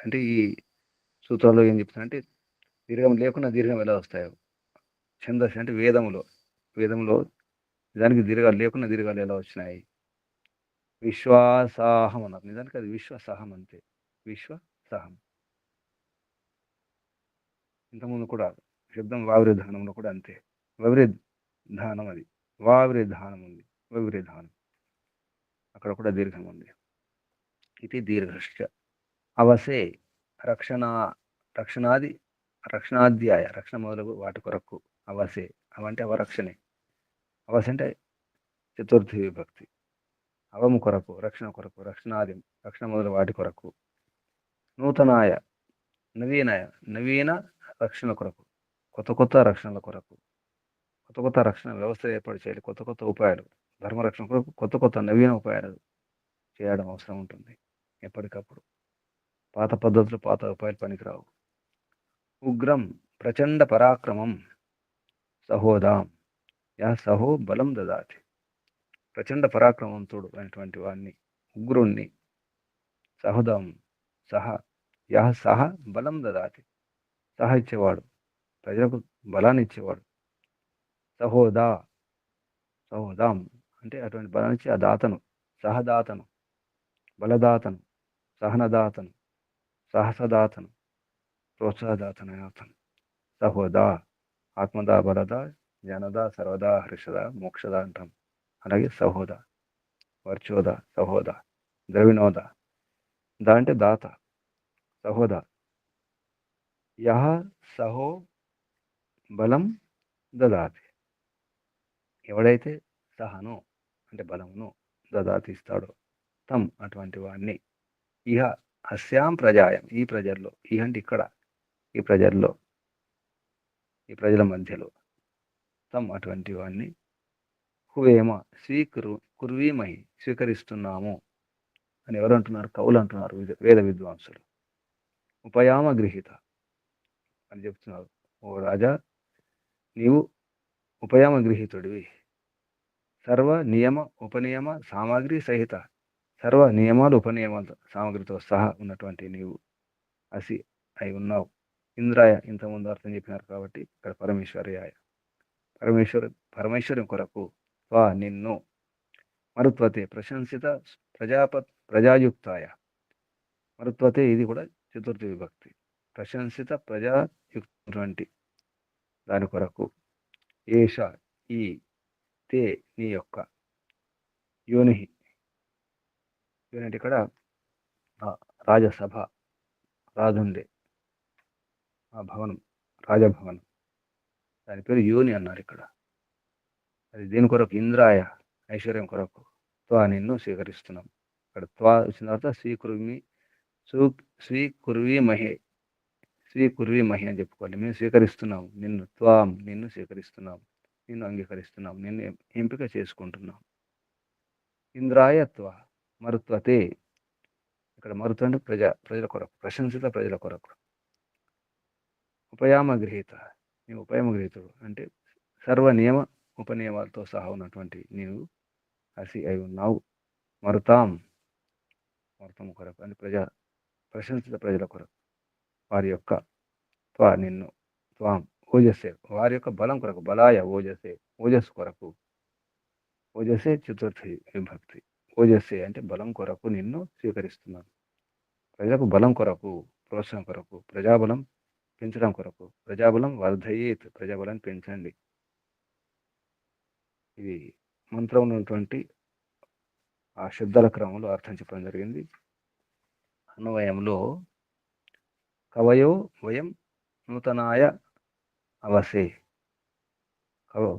అంటే ఈ సూత్రాల్లో ఏం చెప్తానంటే దీర్ఘం లేకుండా దీర్ఘం ఎలా వస్తాయో, ఛందస్సు అంటే వేదంలో నిజానికి దీర్ఘాలు లేకుండా దీర్ఘాలు ఎలా వచ్చినాయి. విశ్వాసాహం అన్నారు, నిజానికి అది విశ్వసహం అంతే. విశ్వసహం. ఇంతకుముందు కూడా శబ్దం వావిరిధానంలో కూడా అంతే. వవిరిధానం, అది వావిరిధానం ఉంది, వవిరిధానం అక్కడ కూడా దీర్ఘం ఉంది. ఇది దీర్ఘశ్చ అవసే రక్షణాధ్యాయ రక్షణ మొదలగు వాటి కొరకు. అవసే అవంటే అవరక్షణే. అవస అంటే చతుర్థి విభక్తి. అవము కొరకు, రక్షణ కొరకు, రక్షణాది రక్షణ మొదలు వాటి కొరకు. నూతనాయ నవీన రక్షణ కొరకు, కొత్త రక్షణల కొరకు, కొత్త రక్షణ వ్యవస్థ ఏర్పాటు చేయాలి. కొత్త ఉపాయాలు, ధర్మరక్షణ కొరకు కొత్త నవీన ఉపాయాలు చేయడం అవసరం ఉంటుంది ఎప్పటికప్పుడు. పాత పద్ధతులు, పాత ఉపాయాలు పనికిరావు. ఉగ్రం ప్రచండ పరాక్రమం సహోదాం యా సహో బలం దదాతి. ప్రచండ పరాక్రమంతుడు అనేటువంటి వాడిని, ఉగ్రుణ్ణి, సహోదాం సహ బలం దదాతి, సహ ఇచ్చేవాడు, ప్రజలకు బలాన్ని ఇచ్చేవాడు. సహోదాం అంటే అటువంటి బలాన్ని ఇచ్చి ఆ దాతను, సహదాతను, బలదాతను, సహనదాతను, సాహసదాతను, ప్రోత్సాహదాతను అతను. సహోదా ఆత్మదా, బలదా, జ్ఞానదా, సర్వదా, హర్షద, మోక్షద అంటాం. అలాగే సహోద, వర్చోద, సహోద, ద్రవిణోద. దా అంటే దాత, సహోద. యహ సహో బలం దదాతి, ఎవడైతే సహను అంటే బలమును, దదాతి ఇస్తాడో, తం అటువంటి వాడిని, ఇహ అస్యాం ప్రజాయం ఈ ప్రజల్లో, ఇహ అంటే ఇక్కడ, ఈ ప్రజల్లో, ఈ ప్రజల మధ్యలో, తం అటువంటి వాడిని, హువేమ కుర్వీమహి స్వీకరిస్తున్నాము అని ఎవరు అంటున్నారు? కవులు అంటున్నారు, వేద విద్వాంసులు. ఉపయామ గృహీత అని చెప్తున్నారు. ఓ రాజా, నీవు ఉపయామ గృహీతుడివి. సర్వ నియమ ఉపనియమ సామాగ్రి సహిత, సర్వ నియమాలు ఉపనియమాలతో సామాగ్రితో సహా ఉన్నటువంటి నీవు అసి అయి ఉన్నావు. ఇంద్రాయ ఇంతకుముందు అర్థం చెప్పినారు కాబట్టి ఇక్కడ పరమేశ్వర్యాయ, పరమేశ్వరం కొరకు. వా నిన్ను, మరుత్వతే ప్రశంసిత ప్రజాయుక్తాయ. మరుత్వతే ఇది కూడా చతుర్థి విభక్తి. ప్రశంసిత ప్రజాయుక్తటువంటి దాని కొరకు. ఏష ఈ, తే నీ యొక్క, యోని అంటే ఇక్కడ రాజసభ, రాజుండే ఆ భవనం, రాజభవనం, దాని పేరు యోని అన్నారు ఇక్కడ. అది దేని కొరకు? ఇంద్రాయ ఐశ్వర్యం కొరకు. త్వా నిన్ను స్వీకరిస్తున్నాం. ఇక్కడ త్వా వచ్చిన తర్వాత స్వీకుర్వీ మహే అని చెప్పుకోవాలి. మేము స్వీకరిస్తున్నాం నిన్ను, త్వాం నిన్ను స్వీకరిస్తున్నాం, నిన్ను అంగీకరిస్తున్నాం, నిన్ను ఎంపిక చేసుకుంటున్నాం. ఇంద్రాయ త్వా మరుత్వతే, ఇక్కడ మరుత్వ అంటే ప్రజల కొరకు, ప్రశంసిత ప్రజల కొరకు. ఉపయామ గృహీత, నీవు ఉపయామ గృహీతుడు అంటే సర్వ నియమ ఉపనియమాలతో సహా ఉన్నటువంటి నీవు అసి అయి ఉన్నావు. మరుతం కొరకు అంటే ప్రశంసిత ప్రజల కొరకు, వారి యొక్క, త్వా నిన్ను, త్వాం ఓజస్సే వారి యొక్క బలం కొరకు, బలాయ ఓజస్సే ఓజస్సు కొరకు. ఓజస్సే చతుర్థి విభక్తి. ఓజస్సే అంటే బలం కొరకు నిన్ను స్వీకరిస్తున్నాను. ప్రజలకు బలం కొరకు, ప్రోత్సాహం కొరకు, ప్రజాబలం పెంచడం కొరకు. ప్రజాబలం వర్ధయేత్, ప్రజాబలాన్ని పెంచండి. ఇది మంత్రం ఉన్నటువంటి ఆ శబ్దాల క్రమంలో అర్థం చెప్పడం జరిగింది. అన్వయంలో కవయో వయం నూతనాయ అవసే,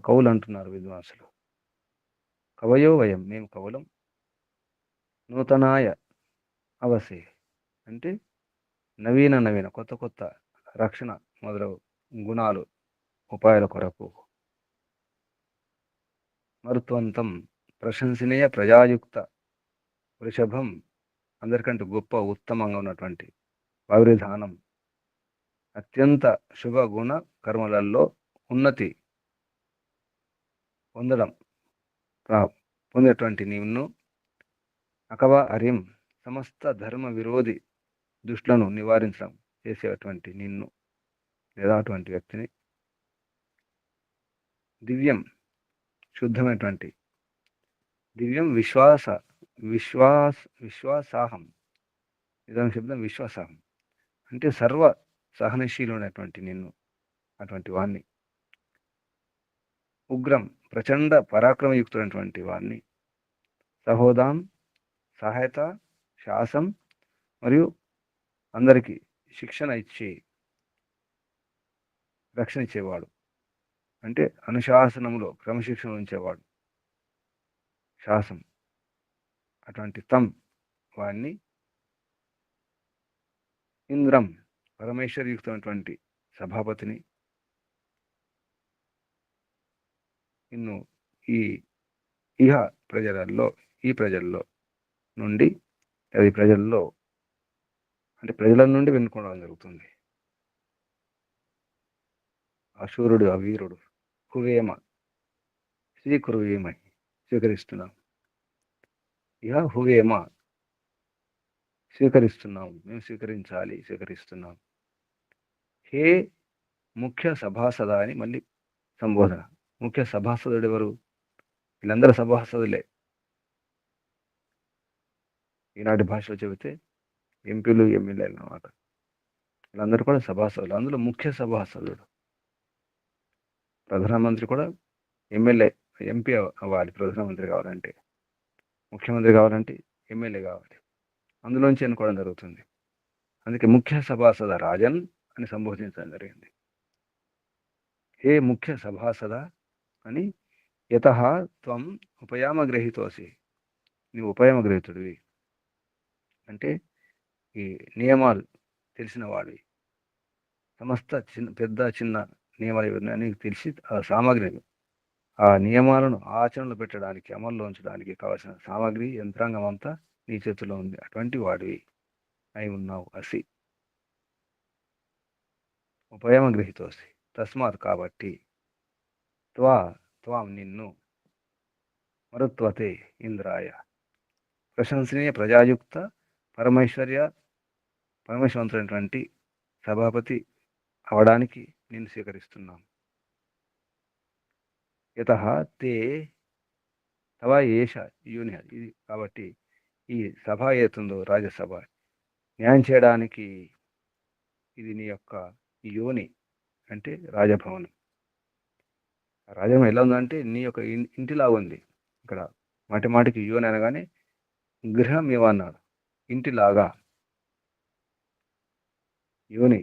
కవులు అంటున్నారు విద్వాంసులు. కవయో వయం మేము కవులం, నూతనాయ అవసే అంటే నవీన కొత్త రక్షణ మొదలగు గుణాలు, ఉపాయాల కొరకు. మరుత్వంతం ప్రశంసనీయ ప్రజాయుక్త వృషభం, అందరికంటే గొప్ప ఉత్తమంగా ఉన్నటువంటి వావిరిధానం, అత్యంత శుభ గుణ కర్మలలో ఉన్నతి పొందేటువంటి నిన్ను అకవా అరిం సమస్త ధర్మ విరోధి దుష్టులను నివారించడం చేసేటువంటి నిన్ను లేదా అటువంటి వ్యక్తిని దివ్యం శుద్ధమైనటువంటి దివ్యం విశ్వాసాహం ఇదొక శబ్దం విశ్వాసాహం అంటే సర్వ సహనశీలుడైనటువంటి నిన్ను అటువంటి వాణ్ణి ఉగ్రం ప్రచండ పరాక్రమయుక్తుడైనటువంటి వాణ్ణి సహోదాం సహాయత శాసం మరియు అందరికీ శిక్షణ ఇచ్చి రక్షణ ఇచ్చేవాడు అంటే అనుశాసనంలో క్రమశిక్షణ ఉంచేవాడు శాసం అటువంటి వాణ్ణి ఇంద్రం పరమేశ్వరయుక్తమైనటువంటి సభాపతిని ఇన్ను ఈ ప్రజల్లో నుండి అది ప్రజల నుండి వెనుకోవడం జరుగుతుంది. అశూరుడు అవీరుడు హువేమ స్వీకరిస్తున్నాం. హువేమ స్వీకరిస్తున్నాం, మేము స్వీకరిస్తున్నాం. హే ముఖ్య సభాసద అని మళ్ళీ సంబోధన. ముఖ్య సభాసదుడు ఎవరు? వీళ్ళందరూ సభాసదులే. ఈనాటి భాషలో చెబితే ఎంపీలు ఎమ్మెల్యేలు అన్నమాట. వీళ్ళందరూ కూడా సభాసదులు. అందులో ముఖ్య సభాసదుడు ప్రధానమంత్రి కూడా ఎంపీ అవ్వాలి. ప్రధానమంత్రి కావాలంటే, ముఖ్యమంత్రి కావాలంటే ఎమ్మెల్యే కావాలి. అందులోంచి ఎన్నుకోవడం జరుగుతుంది. అందుకే ముఖ్య సభాసద రాజన్ అని సంబోధించడం జరిగింది. హే ముఖ్య సభాసద అని యతః త్వం ఉపయామగ్రహీతోసి, నీవు ఉపయామగ్రహీతుడివి అంటే ఈ నియమాలు తెలిసిన వాడివి. సమస్త పెద్ద చిన్న నియమాలు ఇవన్నీ తెలిసి ఆ సామాగ్రి, ఆ నియమాలను ఆచరణలో పెట్టడానికి, అమల్లో ఉంచడానికి కావాల్సిన సామాగ్రి యంత్రాంగం అంతా నీ చేతిలో ఉంది. అటువంటి వాడివి అయి ఉన్నావు. ఉపయమగృహీతోసి తస్మాత్ కాబట్టి త్వాం నిన్ను మరుత్వతే ఇంద్రాయ ప్రశంసనీయ ప్రజాయుక్త పరమేశ్వరంతుడైనటువంటి సభాపతి అవడానికి నేను స్వీకరిస్తున్నాం. యతః తే తవ ఏష యోని, ఇది కాబట్టి ఈ సభ ఏతుందో రాజ్యసభ న్యాయం చేయడానికి ఇది నీ యొక్క యోని అంటే రాజభవనం. రాజభవనం ఎలా ఉందంటే నీ యొక్క ఇంటిలాగా ఉంది. ఇక్కడ మాటికి యోని అనగానే గృహం ఇవన్నాడు, ఇంటిలాగా యోని.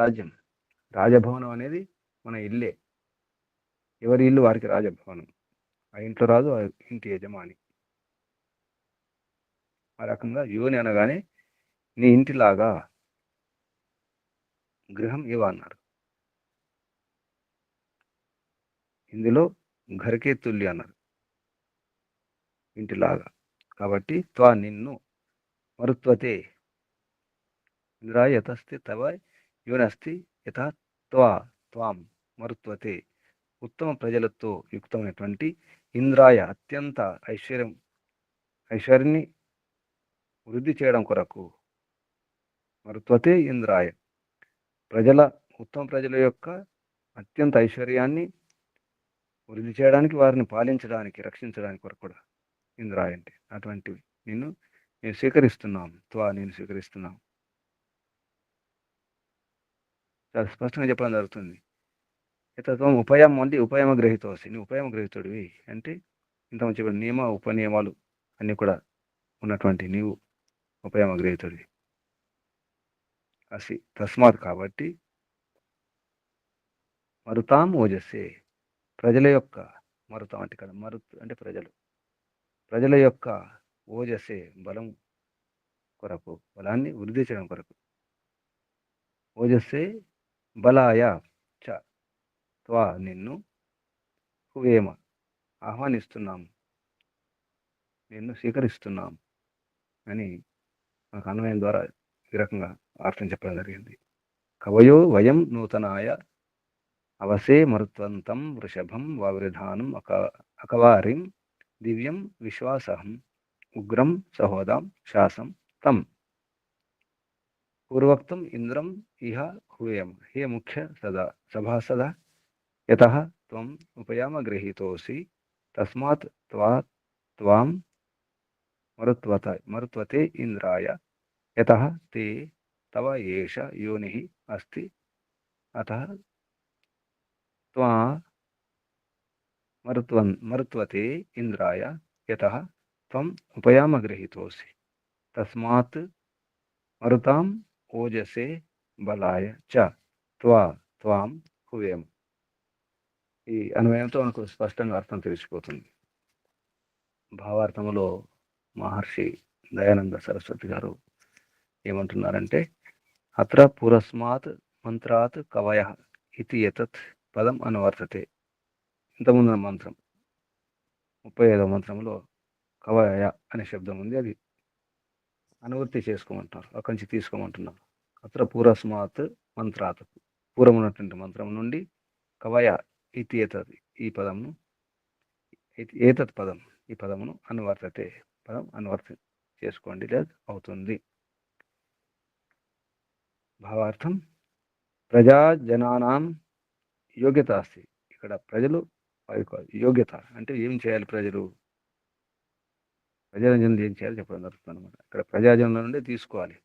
రాజ్యం, రాజభవనం అనేది మన ఇల్లే. ఎవరి ఇల్లు వారికి రాజభవనం. ఆ ఇంట్లో రాజు, ఆ ఇంటి యజమాని. ఆ రకంగా యోని అనగానే నీ ఇంటిలాగా, గృహం ఇవ అన్నారు. ఇందులో ఘరకే తుల్లి అన్నారు, ఇంటిలాగా. కాబట్టి త్వా నిన్ను మరుత్వతే ఇంద్రాయ యతస్తి తవ యోనస్తి యథా త్వాం మరుత్వతే ఉత్తమ ప్రజలతో యుక్తమైనటువంటి ఇంద్రాయ అత్యంత ఐశ్వర్యాన్ని వృద్ధి చేయడం కొరకు, మరుత్వతే ఇంద్రాయ ఉత్తమ ప్రజల యొక్క అత్యంత ఐశ్వర్యాన్ని వృద్ధి చేయడానికి, వారిని పాలించడానికి, రక్షించడానికి కొరకు కూడా ఇంద్రాయ అంటే అటువంటివి నేను స్వీకరిస్తున్నాం. నేను స్వీకరిస్తున్నాం. చాలా స్పష్టంగా చెప్పడం జరుగుతుంది. యతత్వం ఉపయం అంటే ఉపయమగ్రహీతోసి, నువ్వు ఉపయమగ్రహీతుడివి అంటే ఇంతమంది చెప్పిన ఉపనియమాలు అన్నీ కూడా ఉన్నటువంటి నీవు ఉపయమగ్రహీతుడివి. తస్మాత్ కాబట్టి మరుతాం ఓజస్సే ప్రజల యొక్క, మరుతాం అంటే కదా, అంటే ప్రజల యొక్క ఓజస్సే బలం కొరకు, బలాన్ని వృద్ధి చేయడం కొరకు. ఓజస్సే బలాయ చ త్వా నిన్ను హువేమ ఆహ్వానిస్తున్నాం, నిన్ను స్వీకరిస్తున్నాం అని మనకు అన్వయం ద్వారా ఈ రకంగా అర్థం చెప్పడం జరిగింది. కవయో వయం నూతనాయ అవసే మరుత్వంతం వృషభం వావృధానం అకవారిం దివ్యం విశ్వాసహం ఉగ్రం సహోదాం శాసం తం పూర్వక్తం ఇంద్రం ఇహ హూయం హే ముఖ్య సభాసద యతః త్వం ఉపయామ గృహీతోసి తస్మాత్ త్వాం మరుత్వతే ఇంద్రాయ యతః తే తవ ఏష యోనిః అస్తి అతః త్వా మరుత్వతే ఇంద్రాయ యతః త్వం ఉపయామ గృహీతోసి తస్మాత్ మరుతాం ఓజసే బలాయ చ త్వాం హువేమ. ఈ అన్వయంతో మనకు స్పష్టంగా అర్థం తెలిసిపోతుంది. భావార్థములో మహర్షి దయానంద సరస్వతి గారు ఏమంటున్నారంటే, అత్ర పురస్మాత్ మంత్రాత్ కవయ ఇది ఎతత్ పదం అనువర్తతే. ఇంతకుముందు మంత్రం 35వ మంత్రంలో కవయ అనే శబ్దం ఉంది, అది అనువృత్తి చేసుకోమంటారు, అక్కడి నుంచి తీసుకోమంటున్నారు. అత్ర పూర్వస్మాత్ మంత్రాత్, పూర్వం ఉన్నటువంటి మంత్రం నుండి కవయ ఇది ఏతత్ ఈ పదమును ఏతత్ పదం ఈ పదమును అనువర్తతే పదం అనువర్తి చేసుకోండి లేదా అవుతుంది. భావార్థం ప్రజాజనానాం యోగ్యత అస్తి. ఇక్కడ ప్రజలు యోగ్యత అంటే ఏం చేయాలి, ప్రజాజనులు ఏం చేయాలి చెప్పడం జరుగుతుంది అనమాట. ఇక్కడ ప్రజాజనుల నుండి తీసుకోవాలి.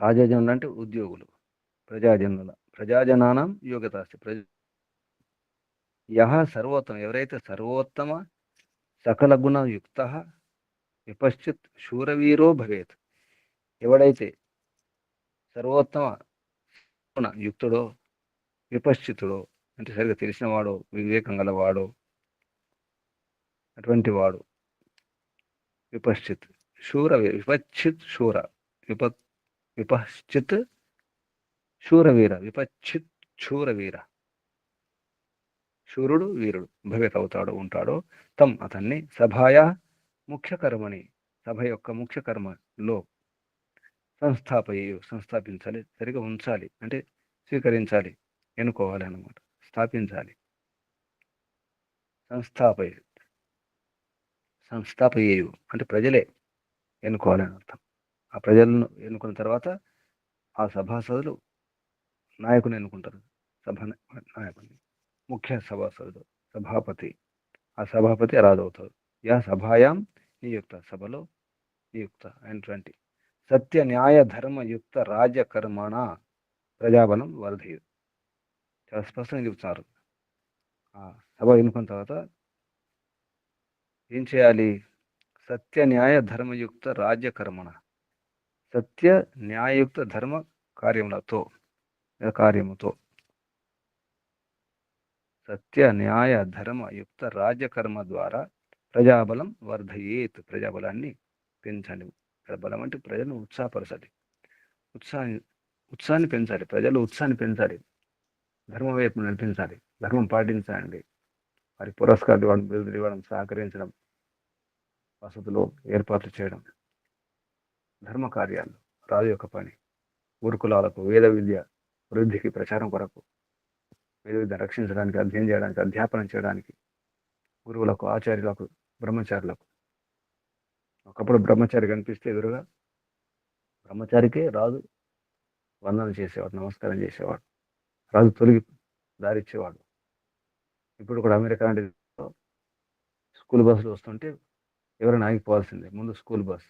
రాజజనులు అంటే ఉద్యోగులు, ప్రజాజనానాం యోగ్యత అస్తి. యహ సర్వోత్తమ, ఎవరైతే సర్వోత్తమ సకల గుణ యుక్త విపశ్చిత్ శూరవీరో భవేత్, ఎవడైతే సర్వోత్తమ గుణ యుక్తుడో విపశ్చితుడో అంటే సరిగ్గా తెలిసినవాడో వివేకం గలవాడో అటువంటి వాడు విపశ్చిత్ విపశ్చిత్ శూరవీర విపశ్చిత్ శూరవీర శూరుడు వీరుడు భవేత్ అవుతాడో ఉంటాడో తం అతన్ని సభాయా ముఖ్య కర్మని, సభ యొక్క ముఖ్య కర్మలో సంస్థాపించాలి, సరిగా ఉంచాలి అంటే స్వీకరించాలి, ఎన్నుకోవాలి అన్నమాట. స్థాపించాలి, సంస్థాపయేయు అంటే ప్రజలే ఎన్నుకోవాలని అర్థం. ఆ ప్రజలను ఎన్నుకున్న తర్వాత ఆ సభాసదులు నాయకుని ఎన్నుకుంటారు. సభ నాయకుని ముఖ్య సభాసదుడు సభాపతి, ఆ సభాపతి రాజు అవుతాడు. యా సభాయాం నియుక్త, సభలో నియుక్త అయినటువంటి సత్య న్యాయ ధర్మయుక్త రాజ్యకర్మణ ప్రజాబలం వర్ధయు. చాలా స్పష్టంగా చెప్తున్నారు. ఆ సభ ఎన్నుకున్న తర్వాత ఏం చేయాలి, సత్య న్యాయ ధర్మయుక్త రాజ్యకర్మణ, సత్య న్యాయయుక్త ధర్మ కార్యముతో సత్య న్యాయ ధర్మయుక్త రాజ్యకర్మ ద్వారా ప్రజాబలం వర్ధయేత్, ప్రజాబలాన్ని పెంచండి. బలం అంటే ప్రజలను ఉత్సాహపరచాలి, ఉత్సాహాన్ని పెంచాలి, ప్రజలు ఉత్సాహాన్ని పెంచాలి, ధర్మం వైపు నడిపించాలి, ధర్మం పాటించండి, వారి పురస్కారాలు ఇవ్వడం, బిరుదులు ఇవ్వడం, సహకరించడం, వసతులు ఏర్పాట్లు చేయడం, ధర్మ కార్యాలు రాజు యొక్క పని. గురుకులాలకు వేద విద్య వృద్ధికి ప్రచారం కొరకు, వేద విద్య రక్షించడానికి, అధ్యయనం చేయడానికి, అధ్యాపనం చేయడానికి గురువులకు, ఆచార్యులకు, బ్రహ్మచారులకు. ఒకప్పుడు బ్రహ్మచారి కనిపిస్తే ఎదురుగా బ్రహ్మచారికే రాజు వందనం చేసేవాడు, నమస్కారం చేసేవాడు, రాజు తొలగి దారిచ్చేవాడు. ఇప్పుడు కూడా అమెరికా అంటే స్కూల్ బస్సులు వస్తుంటే ఎవరైనా ఆగిపోవాల్సిందే, ముందు స్కూల్ బస్.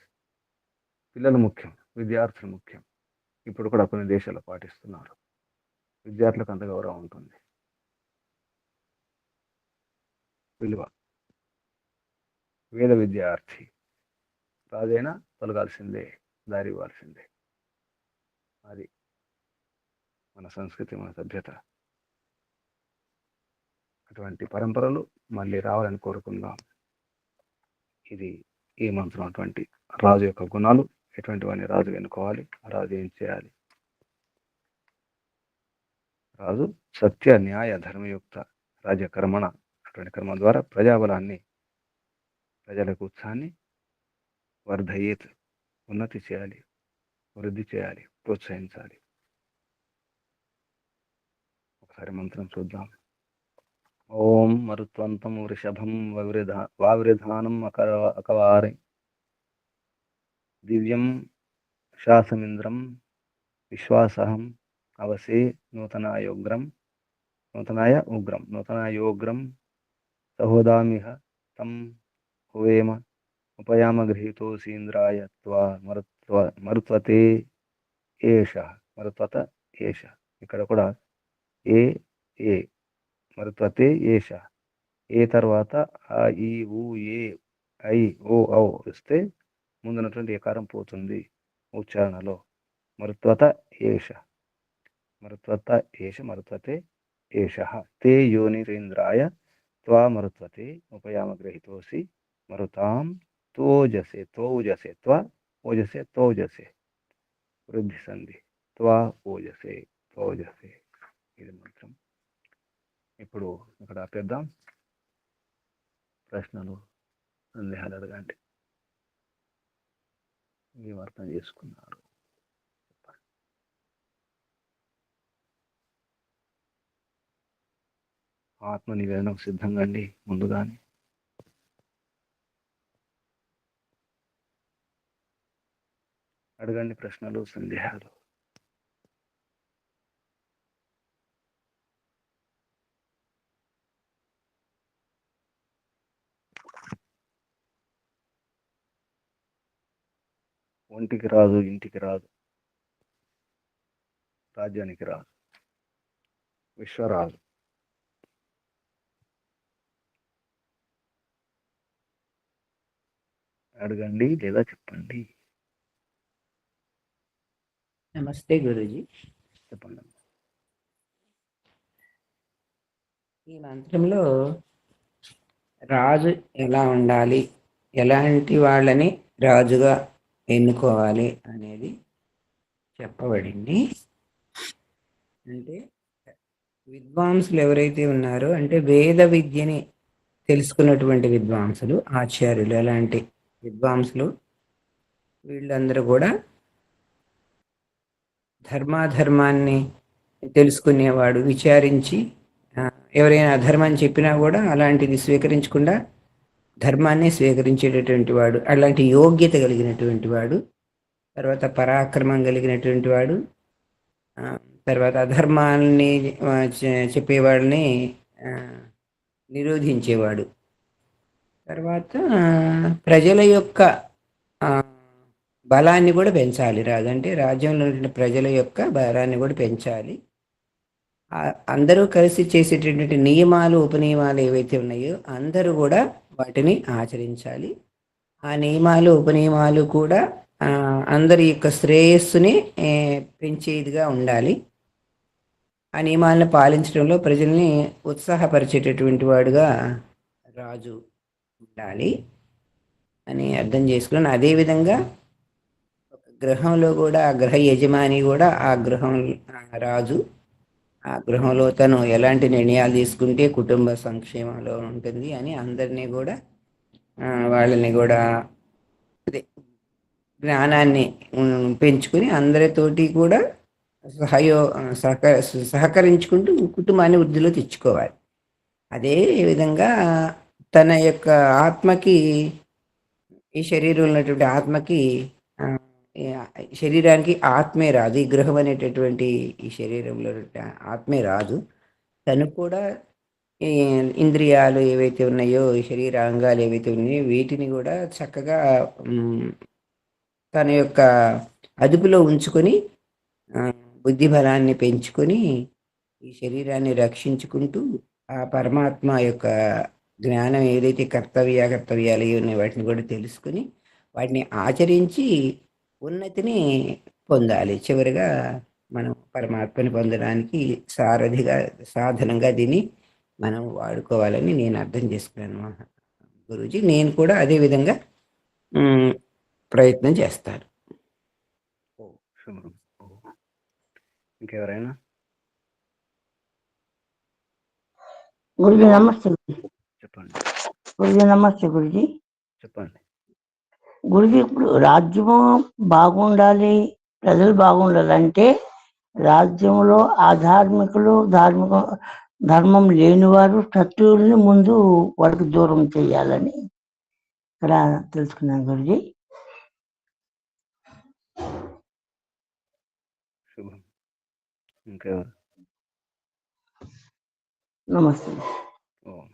పిల్లలు ముఖ్యం, విద్యార్థులు ముఖ్యం. ఇప్పుడు కూడా కొన్ని దేశాలు పాటిస్తున్నారు. విద్యార్థులకు అంత గౌరవం ఉంటుంది, విలువ. వేద విద్యార్థి రాజైనా తొలగాల్సిందే, దారి ఇవ్వాల్సిందే. అది మన సంస్కృతి, మన సభ్యత. అటువంటి పరంపరలు మళ్ళీ రావాలని కోరుకుందాం. ఇది ఈ మంత్రం అటువంటి రాజు యొక్క గుణాలు, ఎటువంటివన్నీ రాజు ఎన్నుకోవాలి, రాజు ఏం చేయాలి. రాజు సత్య న్యాయ ధర్మయుక్త రాజ్యకర్మణ, అటువంటి కర్మ ద్వారా ప్రజాబలాన్ని, ప్రజలకు ఉత్సాహాన్ని వర్ధయేత్ ఉన్నతి చేయాలి, వృద్ధి చేయాలి, ప్రోత్సహించాలి. ఒకసారి మంత్రం చూద్దాం. ఓం మరుత్వంతం వృషభం వావృధానం అకవారి దివ్యం శాసమింద్రం విశ్వాసహం అవసే నూతనాయోగ్రం సహోదామిహ తం హువేమ ఉపయామ గృహీతోసీంద్రాయ త్వా మరుత్వతే ఏష. ఇక్కడ కూడా ఏ మరుత్వతే ఏష. ఏ తర్వాత ఆ ఈ ఊ ఏ ఐ ఓ ఔ వస్తే ముందున్నటువంటి ఏకారం పోతుంది ఉచ్చారణలో. మరుత్వతే ఏష తే యోనిరేంద్రాయ త్వా మరుత్వతే ఉపయామ గ్రహీతోసి మరుతాం తోజసే వృద్ధి సంధి త్వా ఓజసే. ఇది మంత్రం. ఇప్పుడు ఇక్కడ ఆపేద్దాం. ప్రశ్నలు, సందేహాలు అడగండి. ఏం అర్థం చేసుకున్నారు? ఆత్మ నివేదనకు సిద్ధంగా అండి ముందుగానే. అడగండి ప్రశ్నలు, సందేహాలు. ఒంటికి రాదు, ఇంటికి రాదు, రాజ్యానికి రాదు, విశ్వరాజు. అడగండి లేదా చెప్పండి. నమస్తే గురూజీ. చెప్పండి. ఈ మంత్రంలో రాజు ఎలా ఉండాలి, ఎలాంటి వాళ్ళని రాజుగా ఎన్నుకోవాలి అనేది చెప్పబడింది. అంటే విద్వాంసులు ఎవరైతే ఉన్నారో, అంటే వేద విద్యని తెలుసుకున్నటువంటి విద్వాంసులు, ఆచార్యులు, అలాంటి విద్వాంసులు వీళ్ళందరూ కూడా ధర్మాధర్మాన్ని తెలుసుకునేవాడు, విచారించి ఎవరైనా అధర్మాన్ని చెప్పినా కూడా అలాంటిది స్వీకరించకుండా ధర్మాన్ని స్వీకరించేటటువంటి వాడు, అలాంటి యోగ్యత కలిగినటువంటి వాడు, తర్వాత పరాక్రమం కలిగినటువంటి వాడు, తర్వాత అధర్మాన్ని చెప్పేవాడిని నిరోధించేవాడు, తర్వాత ప్రజల యొక్క బలాన్ని కూడా పెంచాలి. రాజు అంటే రాజ్యంలో ఉన్న ప్రజల యొక్క బలాన్ని కూడా పెంచాలి. అందరూ కలిసి చేసేటటువంటి నియమాలు, ఉపనియమాలు ఏవైతే ఉన్నాయో అందరూ కూడా వాటిని ఆచరించాలి. ఆ నియమాలు, ఉపనియమాలు కూడా అందరి యొక్క శ్రేయస్సుని పెంచేదిగా ఉండాలి. ఆ నియమాలను పాలించడంలో ప్రజల్ని ఉత్సాహపరిచేటటువంటి వాడుగా రాజు ఉండాలి అని అర్థం చేసుకున్నాను. అదేవిధంగా ఒక గృహంలో కూడా ఆ గృహ యజమాని కూడా ఆ గృహం రాజు. ఆ గృహంలో తను ఎలాంటి నిర్ణయాలు తీసుకుంటే కుటుంబ సంక్షేమంలో ఉంటుంది అని అందరినీ కూడా వాళ్ళని కూడా జ్ఞానాన్ని పెంచుకుని అందరితోటి కూడా సహకరించుకుంటూ కుటుంబాన్ని వృద్ధిలో తెచ్చుకోవాలి. అదే విధంగా తన యొక్క ఆత్మకి, ఈ శరీరంలో ఉన్నటువంటి ఆత్మకి, శరీరానికి ఆత్మే రాదు. ఈ గృహం అనేటటువంటి ఈ శరీరంలో ఆత్మే రాదు. తను కూడా ఇంద్రియాలు ఏవైతే ఉన్నాయో, ఈ శరీర అంగాలు ఏవైతే ఉన్నాయో వీటిని కూడా చక్కగా తన యొక్క అదుపులో ఉంచుకొని బుద్ధి బలాన్ని పెంచుకొని ఈ శరీరాన్ని రక్షించుకుంటూ ఆ పరమాత్మ యొక్క జ్ఞానం ఏదైతే కర్తవ్యాలు ఉన్నాయి వాటిని కూడా తెలుసుకుని వాటిని ఆచరించి ఉన్నతిని పొందాలి. చివరిగా మనం పరమాత్మని పొందడానికి సాధనంగా దీన్ని మనం వాడుకోవాలని నేను అర్థం చేసుకున్నాను గురూజీ. నేను కూడా అదే విధంగా ప్రయత్నం చేస్తాను. ఇంకెవరైనా? గురుజీ నమస్తే. చెప్పండి. గురుజీ నమస్తే. గురుజీ చెప్పండి. గురుజీ, ఇప్పుడు రాజ్యము బాగుండాలి, ప్రజలు బాగుండాలంటే రాజ్యంలో అధార్మికులు ధర్మం లేనివారు శత్రువుల్ని ముందు వాళ్ళకి దూరం చేయాలని ఇక్కడ తెలుసుకున్నాను గురుజీ. శుభం. ఇంకెవరు? నమస్తే. ఓం.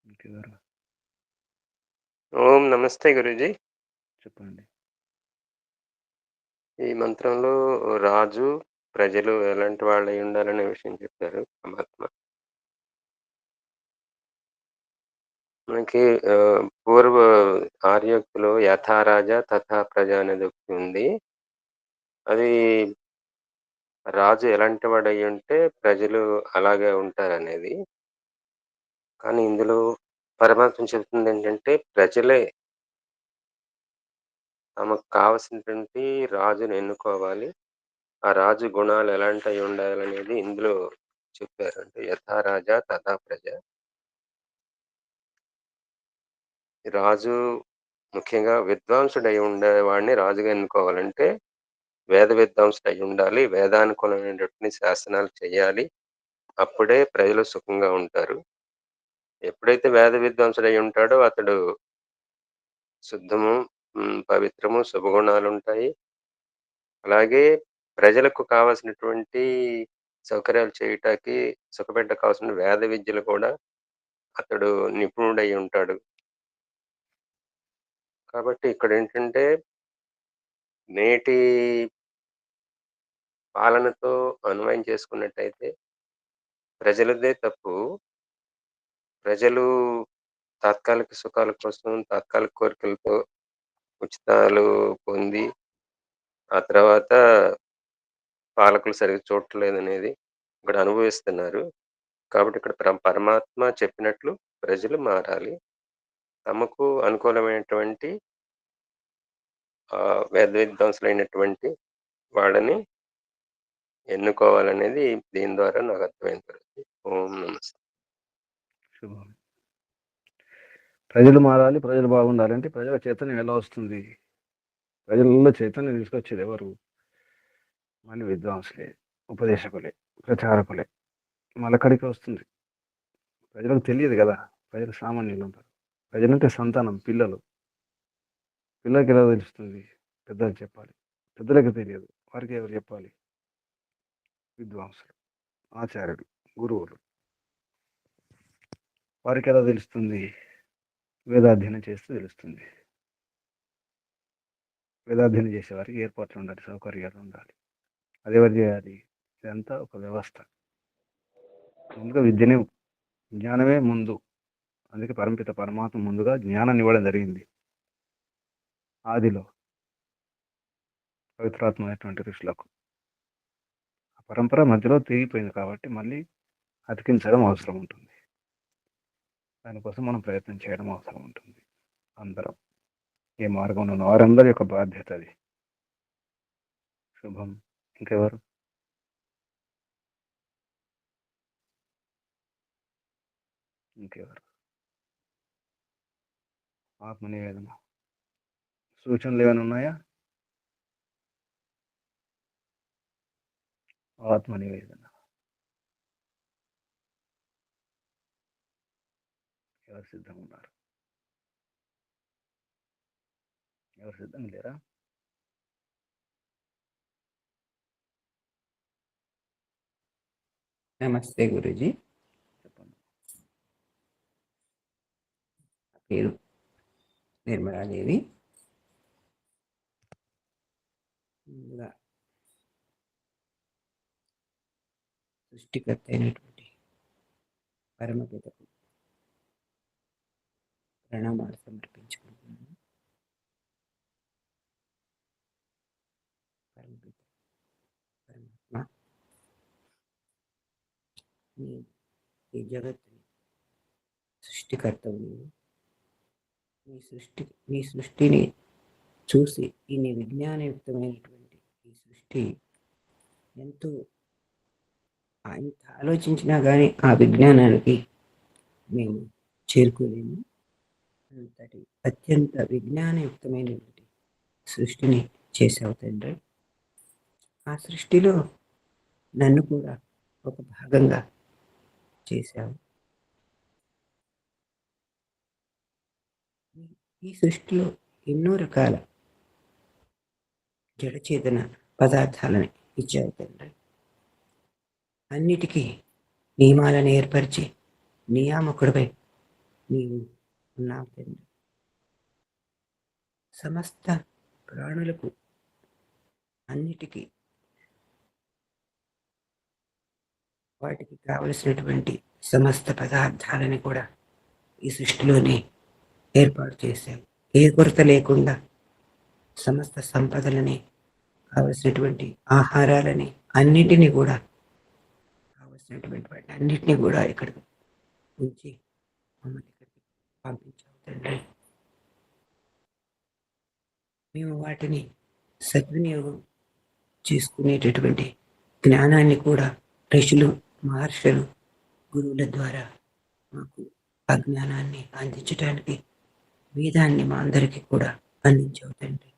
ఇంకెవరు? ఓం నమస్తే గురూజీ. చెప్పండి. ఈ మంత్రంలో రాజు, ప్రజలు ఎలాంటి వాళ్ళై ఉండాలనే విషయం చెప్పారు పరమాత్మ. మనకి పూర్వ ఆర్యోక్తిలో యథా రాజా తథా ప్రజ అనేది ఒకటి ఉంది. అది రాజు ఎలాంటి వాడై ఉంటే ప్రజలు అలాగే ఉంటారనేది. కానీ ఇందులో పరమాత్మ చెబుతుంది ఏంటంటే ప్రజలే తమకు కావలసినటువంటి రాజుని ఎన్నుకోవాలి. ఆ రాజు గుణాలు ఎలాంటివి ఉండాలనేది ఇందులో చెప్పారు. అంటే యథా రాజా తథా ప్రజ. రాజు ముఖ్యంగా విద్వాంసుడై ఉండేవాడిని రాజుగా ఎన్నుకోవాలంటే వేద విద్వాంసుడై ఉండాలి. వేదానుకూలమైనటువంటి శాసనాలు చేయాలి. అప్పుడే ప్రజలు సుఖంగా ఉంటారు. ఎప్పుడైతే వేద విద్వాంసుడై ఉంటాడో అతడు శుద్ధము, పవిత్రము, శుభగుణాలుంటాయి. అలాగే ప్రజలకు కావాల్సినటువంటి సౌకర్యాలు చేయటానికి, సుఖపెట్టడానికి కావాల్సిన వేద విద్యలు కూడా అతడు నిపుణుడై ఉంటాడు. కాబట్టి ఇక్కడేంటంటే నేటి పాలనతో అన్వయం చేసుకున్నట్టయితే ప్రజలదే తప్పు. ప్రజలు తాత్కాలిక సుఖాల కోసం, తాత్కాలిక కోరికలతో ఉచితాలు పొంది, ఆ తర్వాత పాలకులు సరిగ్గా చూడట్లేదనేది ఇక్కడ అనుభవిస్తున్నారు. కాబట్టి ఇక్కడ పరమాత్మ చెప్పినట్లు ప్రజలు మారాలి. తమకు అనుకూలమైనటువంటి వేద విద్వాంసులైనటువంటి వాళ్ళని ఎన్నుకోవాలనేది దీని ద్వారా నాకు అర్థమైంది. ఓం నమస్తే. శుభం. ప్రజలు మారాలి, ప్రజలు బాగుండాలంటే ప్రజల చైతన్యం ఎలా వస్తుంది? ప్రజలలో చైతన్యం తీసుకొచ్చేది ఎవరు? మళ్ళీ విద్వాంసులే, ఉపదేశకులే, ప్రచారకులే. మళ్ళక్కడికి వస్తుంది. ప్రజలకు తెలియదు కదా, ప్రజలు సామాన్యులు ఉంటారు. ప్రజలంటే సంతానం, పిల్లలు. పిల్లలకి ఎలా తెలుస్తుంది? పెద్దలు చెప్పాలి. పెద్దలకు తెలియదు, వారికి ఎవరు చెప్పాలి? విద్వాంసులు, ఆచార్యులు, గురువులు. వారికి ఎలా తెలుస్తుంది? వేదాధ్యయనం చేస్తే తెలుస్తుంది. వేదాధ్యయనం చేసే వారికి ఏర్పాట్లు ఉండాలి, సౌకర్యాలు ఉండాలి. అది ఎవరు చేయాలి? ఇదంతా ఒక వ్యవస్థ. ముందుగా విద్యనే, జ్ఞానమే ముందు. అందుకే పరమపిత పరమాత్మ ముందుగా జ్ఞానాన్ని ఇవ్వడం జరిగింది. ఆదిలో పవిత్రాత్మైనటువంటి ఋషులకు ఆ పరంపర మధ్యలో తెగిపోయింది కాబట్టి మళ్ళీ అతికించడం అవసరం ఉంటుంది. దానికోసం మనం ప్రయత్నం చేయడం అవసరం ఉంటుంది. అందరం ఏ మార్గంలో ఉన్న వారందరి యొక్క బాధ్యత అది. శుభం. ఇంకెవరు? ఇంకెవరు? ఆత్మ నివేదన సూచనలు ఏమైనా ఉన్నాయా? ఆత్మ నివేదన ఎవరు సిద్ధంగా ఉన్నారు? ఎవరు సిద్ధంగా లేరా? నమస్తే గురూజీ. చెప్పండి. పేరు నిర్మలాదేవి. ముందుగా సృష్టికర్త అయినటువంటి పరమపితకు ప్రణామాలు సమర్పించుకుంటున్నాను. పరమపిత పరమాత్మ ఈ జగత్తుని సృష్టికర్తవు నీవు. నీ సృష్టిని చూసి ఇన్ని విజ్ఞానయుక్తమైనటువంటి ఈ సృష్టి ఎంతో ఎంత ఆలోచించినా కానీ ఆ విజ్ఞానానికి మేము చేరుకోలేము. అంతటి అత్యంత విజ్ఞానయుక్తమైనటువంటి సృష్టిని చేసావు తండ్రి. ఆ సృష్టిలో నన్ను కూడా ఒక భాగంగా చేశావు. ఈ సృష్టిలో ఎన్నో రకాల జడచేతన పదార్థాలని ఇచ్చావు తండ్రి. అన్నిటికీ నియమాలను ఏర్పరిచి నియామకుడిపై నీవు ఉన్నావు తండ్రి. సమస్త ప్రాణులకు అన్నిటికీ వాటికి కావలసినటువంటి సమస్త పదార్థాలని కూడా ఈ సృష్టిలోనే ఏర్పాటు చేశావు. ఏ కొరత లేకుండా సమస్త సంపదలని, కావలసినటువంటి ఆహారాలని, అన్నిటినీ కూడా కావలసినటువంటి వాటి అన్నిటినీ కూడా ఇక్కడికి ఉంచి మమ్మల్ని ఇక్కడికి పంపించావు తండ్రి. మేము వాటిని సద్వినియోగం చేసుకునేటటువంటి జ్ఞానాన్ని కూడా ఋషులు, మహర్షులు, గురువుల ద్వారా మాకు ఆ జ్ఞానాన్ని అందించడానికి వేదాన్ని మా అందరికీ కూడా అందించావు తండ్రి.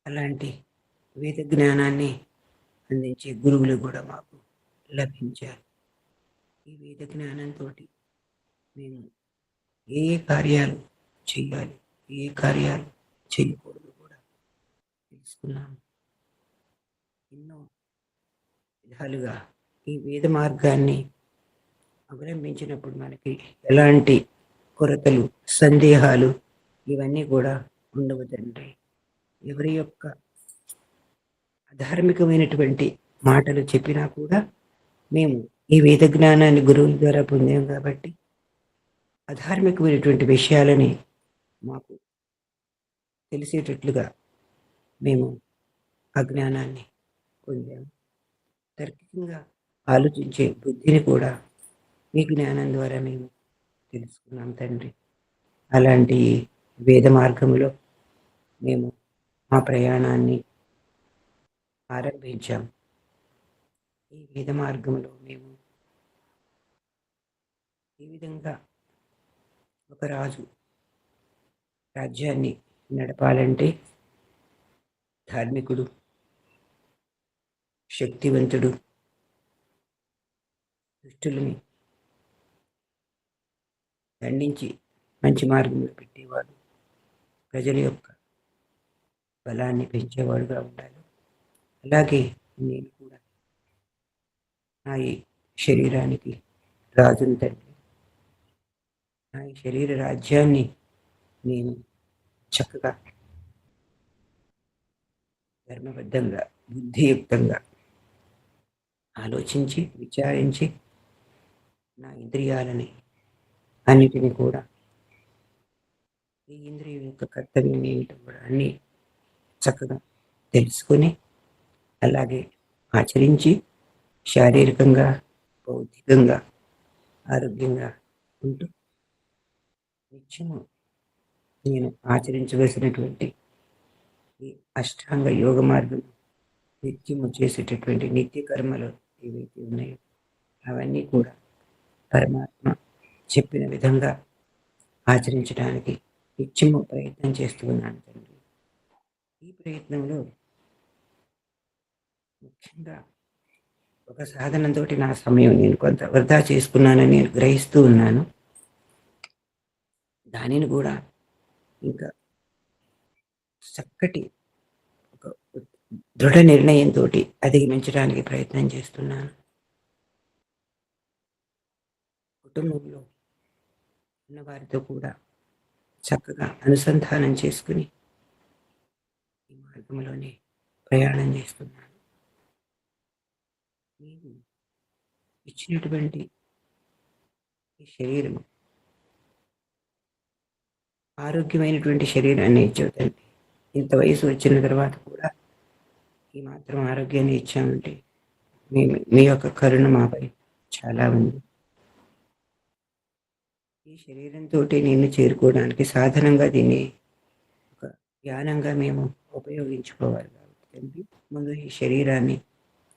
అలాంటి వేద జ్ఞానాన్ని అందించే గురువులు కూడా మాకు లభించారు. ఈ వేద జ్ఞానంతో మేము ఏ కార్యాలు చేయాలి, ఏ కార్యాలు చేయకూడదు కూడా తెలుసుకున్నాము. ఎన్నో విధాలుగా ఈ వేద మార్గాన్ని అవలంబించినప్పుడు మనకి ఎలాంటి కొరతలు, సందేహాలు ఇవన్నీ కూడా ఉండవు తండ్రి. ఎవరి యొక్క అధార్మికమైనటువంటి మాటలు చెప్పినా కూడా మేము ఈ వేద జ్ఞానాన్ని గురువుల ద్వారా పొందాం కాబట్టి అధార్మికమైనటువంటి విషయాలని మాకు తెలిసేటట్లుగా మేము ఆ జ్ఞానాన్ని పొందాము. తర్కికంగా ఆలోచించే బుద్ధిని కూడా ఈ జ్ఞానం ద్వారా మేము తెలుసుకున్నాం తండ్రి. అలాంటి వేద మార్గంలో మేము మా ప్రయాణాన్ని ఆరంభించాం. ఈ వేద మార్గంలో మేము ఈ విధంగా ఒక రాజు రాజ్యాన్ని నడపాలంటే ధార్మికుడు, శక్తివంతుడు, దుష్టులని దండించి మంచి మార్గంలో పెట్టేవాడు, ప్రజల యొక్క బలాన్ని పెంచేవాడుగా ఉండాలి. అలాగే నేను కూడా నా ఈ శరీరానికి రాజుని తండ్రి. నా ఈ శరీర రాజ్యాన్ని నేను చక్కగా ధర్మబద్ధంగా, బుద్ధియుక్తంగా ఆలోచించి విచారించి నా ఇంద్రియాలని అన్నిటిని కూడా ఈ ఇంద్రియం యొక్క కర్తవ్యం ఏమిటో కూడా అన్నీ చక్కగా తెలుసుకొని అలాగే ఆచరించి శారీరకంగా, బౌద్ధికంగా, ఆరోగ్యంగా ఉంటూ నిత్యము నేను ఆచరించవలసినటువంటి ఈ అష్టాంగ యోగ మార్గం, నిత్యము చేసేటటువంటి నిత్య కర్మలు ఏవైతే ఉన్నాయో అవన్నీ కూడా పరమాత్మ చెప్పిన విధంగా ఆచరించడానికి నిత్యము ప్రయత్నం చేస్తూ ఉన్నాను తండ్రి. ఈ ప్రయత్నంలో ముఖ్యంగా ఒక సాధనంతో నా సమయం నేను కొంత వృధా చేసుకున్నానని నేను గ్రహిస్తూ ఉన్నాను. దానిని కూడా ఇంకా చక్కటి ఒక దృఢ నిర్ణయంతో అధిగమించడానికి ప్రయత్నం చేస్తున్నాను. కుటుంబంలో ఉన్న వారితో కూడా చక్కగా అనుసంధానం చేసుకుని ఈ మార్గంలోనే ప్రయాణం చేస్తున్నాను. నీవు ఇచ్చినటువంటి ఈ శరీరం ఆరోగ్యమైనటువంటి శరీరాన్ని ఇచ్చేదండి. ఇంత వయసు వచ్చిన తర్వాత కూడా ఈ మాత్రం ఆరోగ్యాన్ని ఇచ్చామంటే మీ యొక్క కరుణ మాపై చాలా ఉంది. ఈ శరీరంతో నిన్ను చేరుకోవడానికి సాధనంగా దీన్ని ఒక జ్ఞానంగా మేము ఉపయోగించుకోవాలి కాబట్టి ముందు ఈ శరీరాన్ని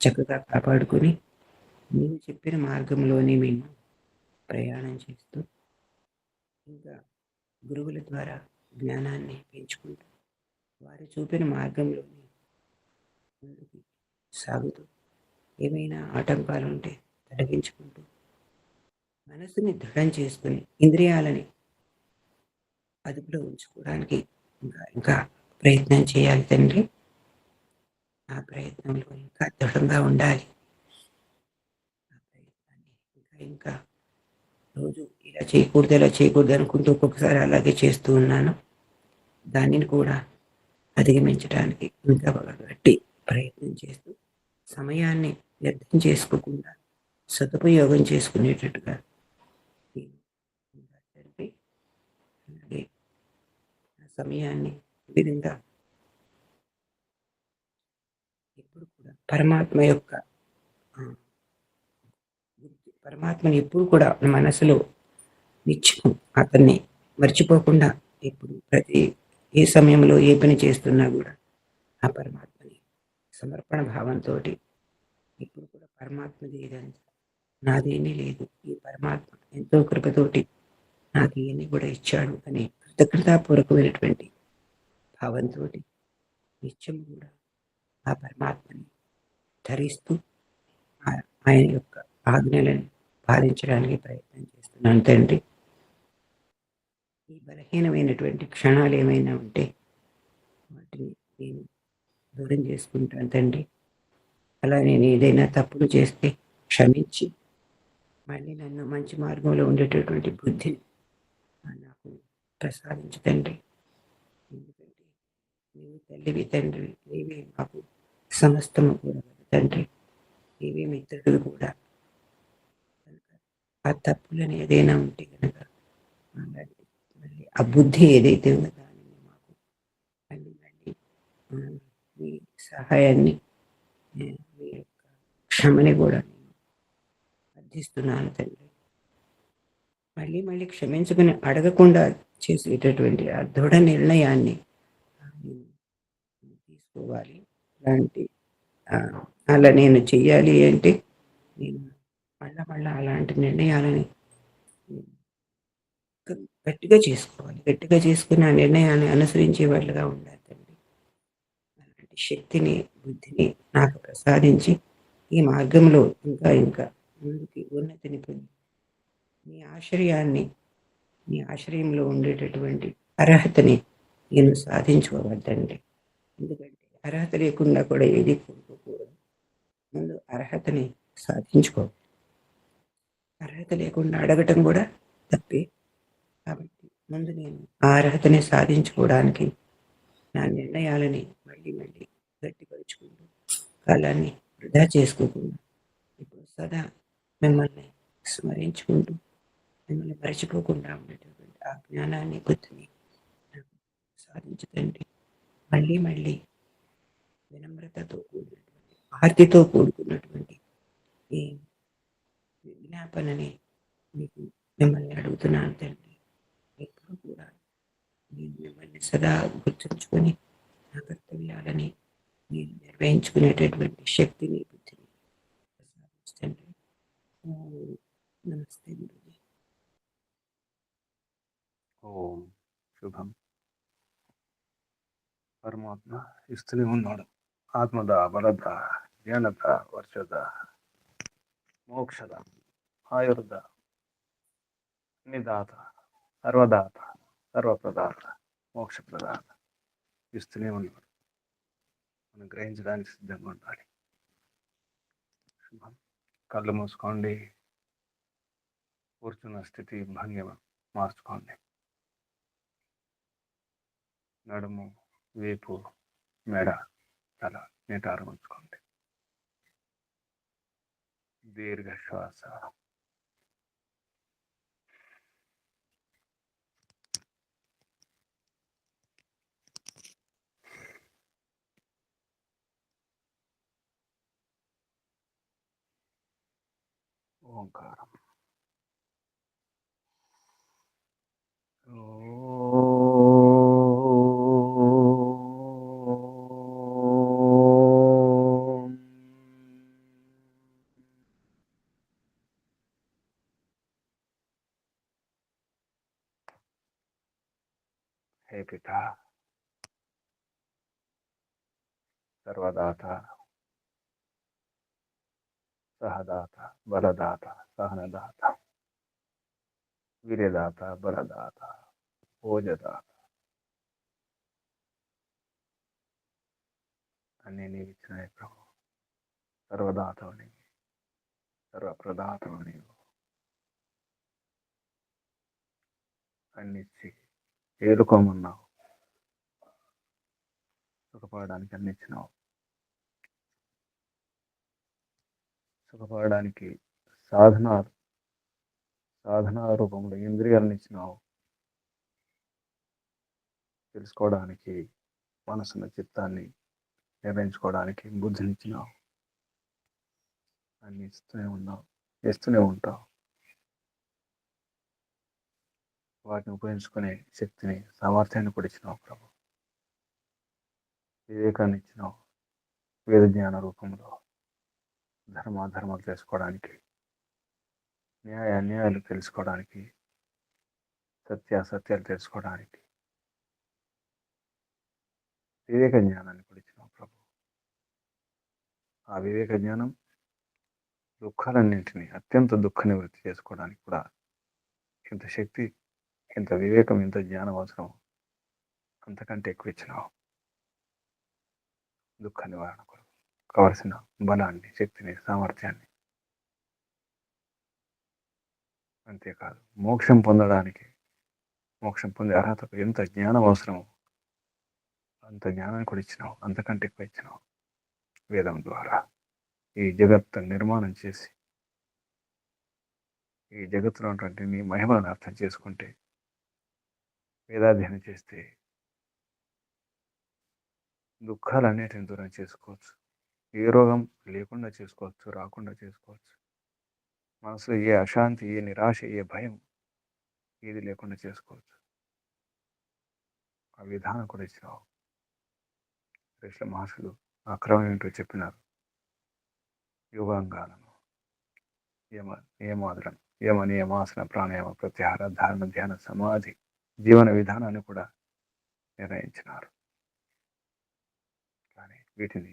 చక్కగా కాపాడుకొని నీవు చెప్పిన మార్గంలోనే మేము ప్రయాణం చేస్తూ ఇంకా గురువుల ద్వారా జ్ఞానాన్ని పెంచుకుంటూ వారు చూపిన మార్గంలోని ముందుకు సాగుతూ ఏమైనా ఆటంకాలు ఉంటే తొలగించుకుంటూ మనసుని దృఢం చేసుకుని ఇంద్రియాలని అదుపులో ఉంచుకోవడానికి ఇంకా ఇంకా ప్రయత్నం చేయాలి తండ్రి. ఆ ప్రయత్నంలో ఇంకా దృఢంగా ఉండాలి. ఆ ప్రయత్నాన్ని ఇంకా ఇంకా రోజు ఇలా చేయకూడదు ఇలా చేయకూడదు అనుకుంటూ ఒక్కొక్కసారి అలాగే చేస్తూ ఉన్నాను. దానిని కూడా అధిగమించడానికి ఇంకా బాగా గట్టి ప్రయత్నం చేస్తూ సమయాన్ని వ్యర్థం చేసుకోకుండా సదుపయోగం చేసుకునేటట్టుగా నేను ఇంకా తండ్రి అలాగే ఆ సమయాన్ని ఈ విధంగా ఎప్పుడు కూడా పరమాత్మ యొక్క ఆ, పరమాత్మని ఎప్పుడు కూడా మన మనసులో నిత్యం అతన్ని మర్చిపోకుండా ఎప్పుడు ప్రతి ఏ సమయంలో ఏ పని చేస్తున్నా కూడా ఆ పరమాత్మని సమర్పణ భావంతో ఇప్పుడు కూడా పరమాత్మది ఇదంతా నాదేమీ లేదు, ఈ పరమాత్మ ఎంతో కృపతోటి నాకు ఇవన్నీ కూడా ఇచ్చాడు అనే కృతజ్ఞతాపూర్వకమైనటువంటి భావంతో నిత్యం కూడా ఆ పరమాత్మని ధరిస్తూ ఆయన యొక్క ఆజ్ఞలను పాలించడానికి ప్రయత్నం చేస్తున్నాను తండ్రి. ఈ బలహీనమైనటువంటి క్షణాలు ఏమైనా ఉంటే వాటిని నేను దూరం చేసుకుంటాను తండ్రి. అలా నేను ఏదైనా తప్పులు చేస్తే క్షమించి మళ్ళీ నన్ను మంచి మార్గంలో ఉండేటటువంటి బుద్ధిని నాకు ప్రసాదించు తండ్రి. ఎందుకంటే నీవు తల్లివి తండ్రి, నీవే మాకు సమస్తము కూడా తండ్రి, నీవే మిత్రుడు కూడా కనుక ఆ తప్పులని ఏదైనా ఉంటే కనుక అలాంటి మళ్ళీ ఆ బుద్ధి ఏదైతే ఉందో దానిని మాకు మళ్ళీ మళ్ళీ మీ సహాయాన్ని మీ యొక్క క్షమని కూడా నేను అర్థిస్తున్నాను తండ్రి. మళ్ళీ మళ్ళీ క్షమించుకుని అడగకుండా చేసేటటువంటి ఆ దృఢ నిర్ణయాన్ని నేను తీసుకోవాలి. అలాంటి ఆ, అలా నేను చెయ్యాలి అంటే నేను మళ్ళా మళ్ళా అలాంటి నిర్ణయాలని నేను గట్టిగా చేసుకోవాలి. గట్టిగా చేసుకుని ఆ నిర్ణయాన్ని అనుసరించే వాళ్ళుగా ఉండాలి తండ్రి. అలాంటి శక్తిని బుద్ధిని నాకు ప్రసాదించి ఈ మార్గంలో ఇంకా ఇంకా ముందుకి ఉన్నతిని పొంది నీ ఆశ్రయాన్ని నీ ఆశ్రయంలో ఉండేటటువంటి అర్హతని నేను సాధించుకోవద్దండి. ఎందుకంటే అర్హత లేకుండా కూడా ఏది కోరుకోకూడదు. ముందు అర్హతని సాధించుకో. అర్హత లేకుండా అడగటం కూడా తప్పే. కాబట్టి ముందు నేను ఆ అర్హతని సాధించుకోవడానికి నా నిర్ణయాలని మళ్ళీ మళ్ళీ గట్టిపరుచుకుంటూ కాలాన్ని వృధా చేసుకోకుండా ఇప్పుడు సదా మిమ్మల్ని స్మరించుకుంటూ మిమ్మల్ని మర్చిపోకుండా ఉండేటటువంటి ఆ జ్ఞానాన్ని బుద్ధిని నాకు సాధించదండి. మళ్ళీ మళ్ళీ వినమ్రతతో కూడినటువంటి ఆర్తితో కూడుకున్నటువంటి ఈ విజ్ఞాపనని మీకు మిమ్మల్ని అడుగుతున్నాను తండ్రి. ఎప్పుడు కూడా నేను మిమ్మల్ని సదా గుర్తుంచుకొని నా కర్తవ్యాలని నేను నిర్వహించుకునేటటువంటి శక్తిని బుద్ధిని ప్రసాదించండి. ఓం నమస్తే గురుజీ. ఓం శుభం. పరమాత్మ ఇస్తూనే ఉన్నాడు. ఆత్మద, బలద, జ్ఞానద, వర్షద, మోక్షద, ఆయుర్ద, నిదాత, సర్వదాత, సర్వప్రదాత, మోక్షప్రదాత ఇస్తూనే ఉన్నాడు. మనం గ్రహించడానికి సిద్ధంగా ఉండాలి. శుభం. కళ్ళు మూసుకోండి. కూర్చున్న స్థితి భంగిమ మార్చుకోండి. నడుము, వీపు, మెడ, తల నిటారు ఉంచుకోండి. దీర్ఘ శ్వాస. ఓంకారం. ఓం. హే పిత, సర్వదాత, సహదాత, బలదాత, సహనదాత, వీర్యదాత, బలదాత, భోజదాత అన్నీ నీవు ఇచ్చినాయి ప్రభు. సర్వదాతవు నీవు, సర్వప్రదాతవు నీవు. అన్నిచ్చి ఏలుకోమన్నావు, సుఖపడడానికి అన్ని ఇచ్చినావు. సుఖపడడానికి సాధనాలు, సాధన రూపంలో ఇంద్రియాలను ఇచ్చినావు. తెలుసుకోవడానికి మనసును, చిత్తాన్ని నిర్ణయించుకోవడానికి బుద్ధినిచ్చినావు. అన్ని ఇస్తూనే ఉన్నావు, ఇస్తూనే ఉంటావు. వాటిని ఉపయోగించుకునే శక్తిని, సామర్థ్యాన్ని కూడా ఇచ్చినావు ప్రభు. వివేకాన్ని ఇచ్చినావు, వేద జ్ఞాన రూపంలో ధర్మాధర్మాలు తెలుసుకోవడానికి, న్యాయ అన్యాయాలు తెలుసుకోవడానికి, సత్యాసత్యాలు తెలుసుకోవడానికి వివేక జ్ఞానాన్ని కూడా ఇచ్చినావు ప్రభు. ఆ వివేక జ్ఞానం దుఃఖాలన్నింటినీ అత్యంత దుఃఖ నివృత్తి చేసుకోవడానికి కూడా ఇంత శక్తి, ఇంత వివేకం, ఇంత జ్ఞానం అవసరం. అంతకంటే ఎక్కువ ఇచ్చినావు. దుఃఖ నివారణ కొరకు కావలసిన బలాన్ని, శక్తిని, సామర్థ్యాన్ని. అంతేకాదు మోక్షం పొందడానికి, మోక్షం పొందే అర్హతకు ఎంత జ్ఞానం అవసరమో అంత జ్ఞానాన్ని కూడా ఇచ్చినావు. అంతకంటే ఎక్కువ ఇచ్చినావు. వేదం ద్వారా ఈ జగత్తు నిర్మాణం చేసి, ఈ జగత్తులో ఉన్నటువంటి నీ మహిమలను అర్థం చేసుకుంటే, వేదాధ్యయనం చేస్తే దుఃఖాలన్నిటిని దూరం చేసుకోవచ్చు. ఏ రోగం లేకుండా చేసుకోవచ్చు, రాకుండా చేసుకోవచ్చు. మనసులో ఏ అశాంతి, ఏ నిరాశ, ఏ భయం ఏది లేకుండా చేసుకోవచ్చు. ఆ విధానం కూడా ఇచ్చినావు. శ్రేష్ఠ మహర్షులు ఆ క్రమం ఏంటో చెప్పినారు. యోగాంగాలను, నియమాదులను, యమ, నియమాసన, ప్రాణాయామ, ప్రత్యాహార, ధారణ, ధ్యాన, సమాధి జీవన విధానాన్ని కూడా నిర్ణయించినారు. కానీ వీటిని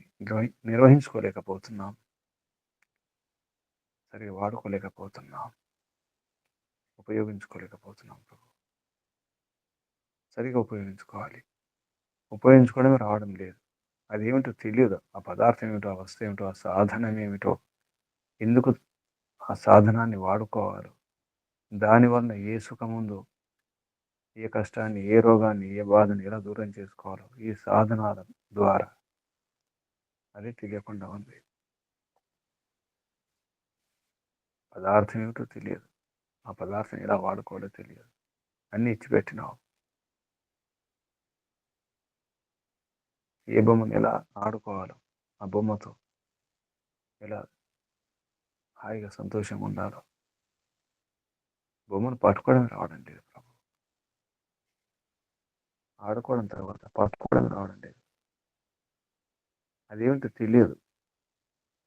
నిర్వహించుకోలేకపోతున్నాం, సరిగా వాడుకోలేకపోతున్నాం, ఉపయోగించుకోలేకపోతున్నాం ప్రభు. సరిగా ఉపయోగించుకోవాలి. ఉపయోగించుకోవడమే రావడం లేదు. అదేమిటో తెలియదు. ఆ పదార్థం ఏమిటో, ఆ వస్తువు ఏమిటో, ఆ సాధనం ఏమిటో, ఎందుకు ఆ సాధనాన్ని వాడుకోవాలో, దానివల్ల ఏ సుఖం ఉందో, ఏ కష్టాన్ని, ఏ రోగాన్ని, ఏ బాధని ఎలా దూరం చేసుకోవాలో ఈ సాధనాల ద్వారా అది తెలియకుండా ఉంది. పదార్థం ఏమిటో తెలియదు, ఆ పదార్థం ఎలా వాడుకోవాలో తెలియదు. అన్నీ ఇచ్చిపెట్టినావు. ఏ బొమ్మను ఎలా ఆడుకోవాలో, ఆ బొమ్మతో ఎలా హాయిగా సంతోషంగా ఉండాలో బొమ్మను పట్టుకోవడం రావడం లేదు ప్రభు. ఆడుకోవడం తర్వాత పట్టుకోవడం రావడం లేదు. అదేమిటో తెలియదు.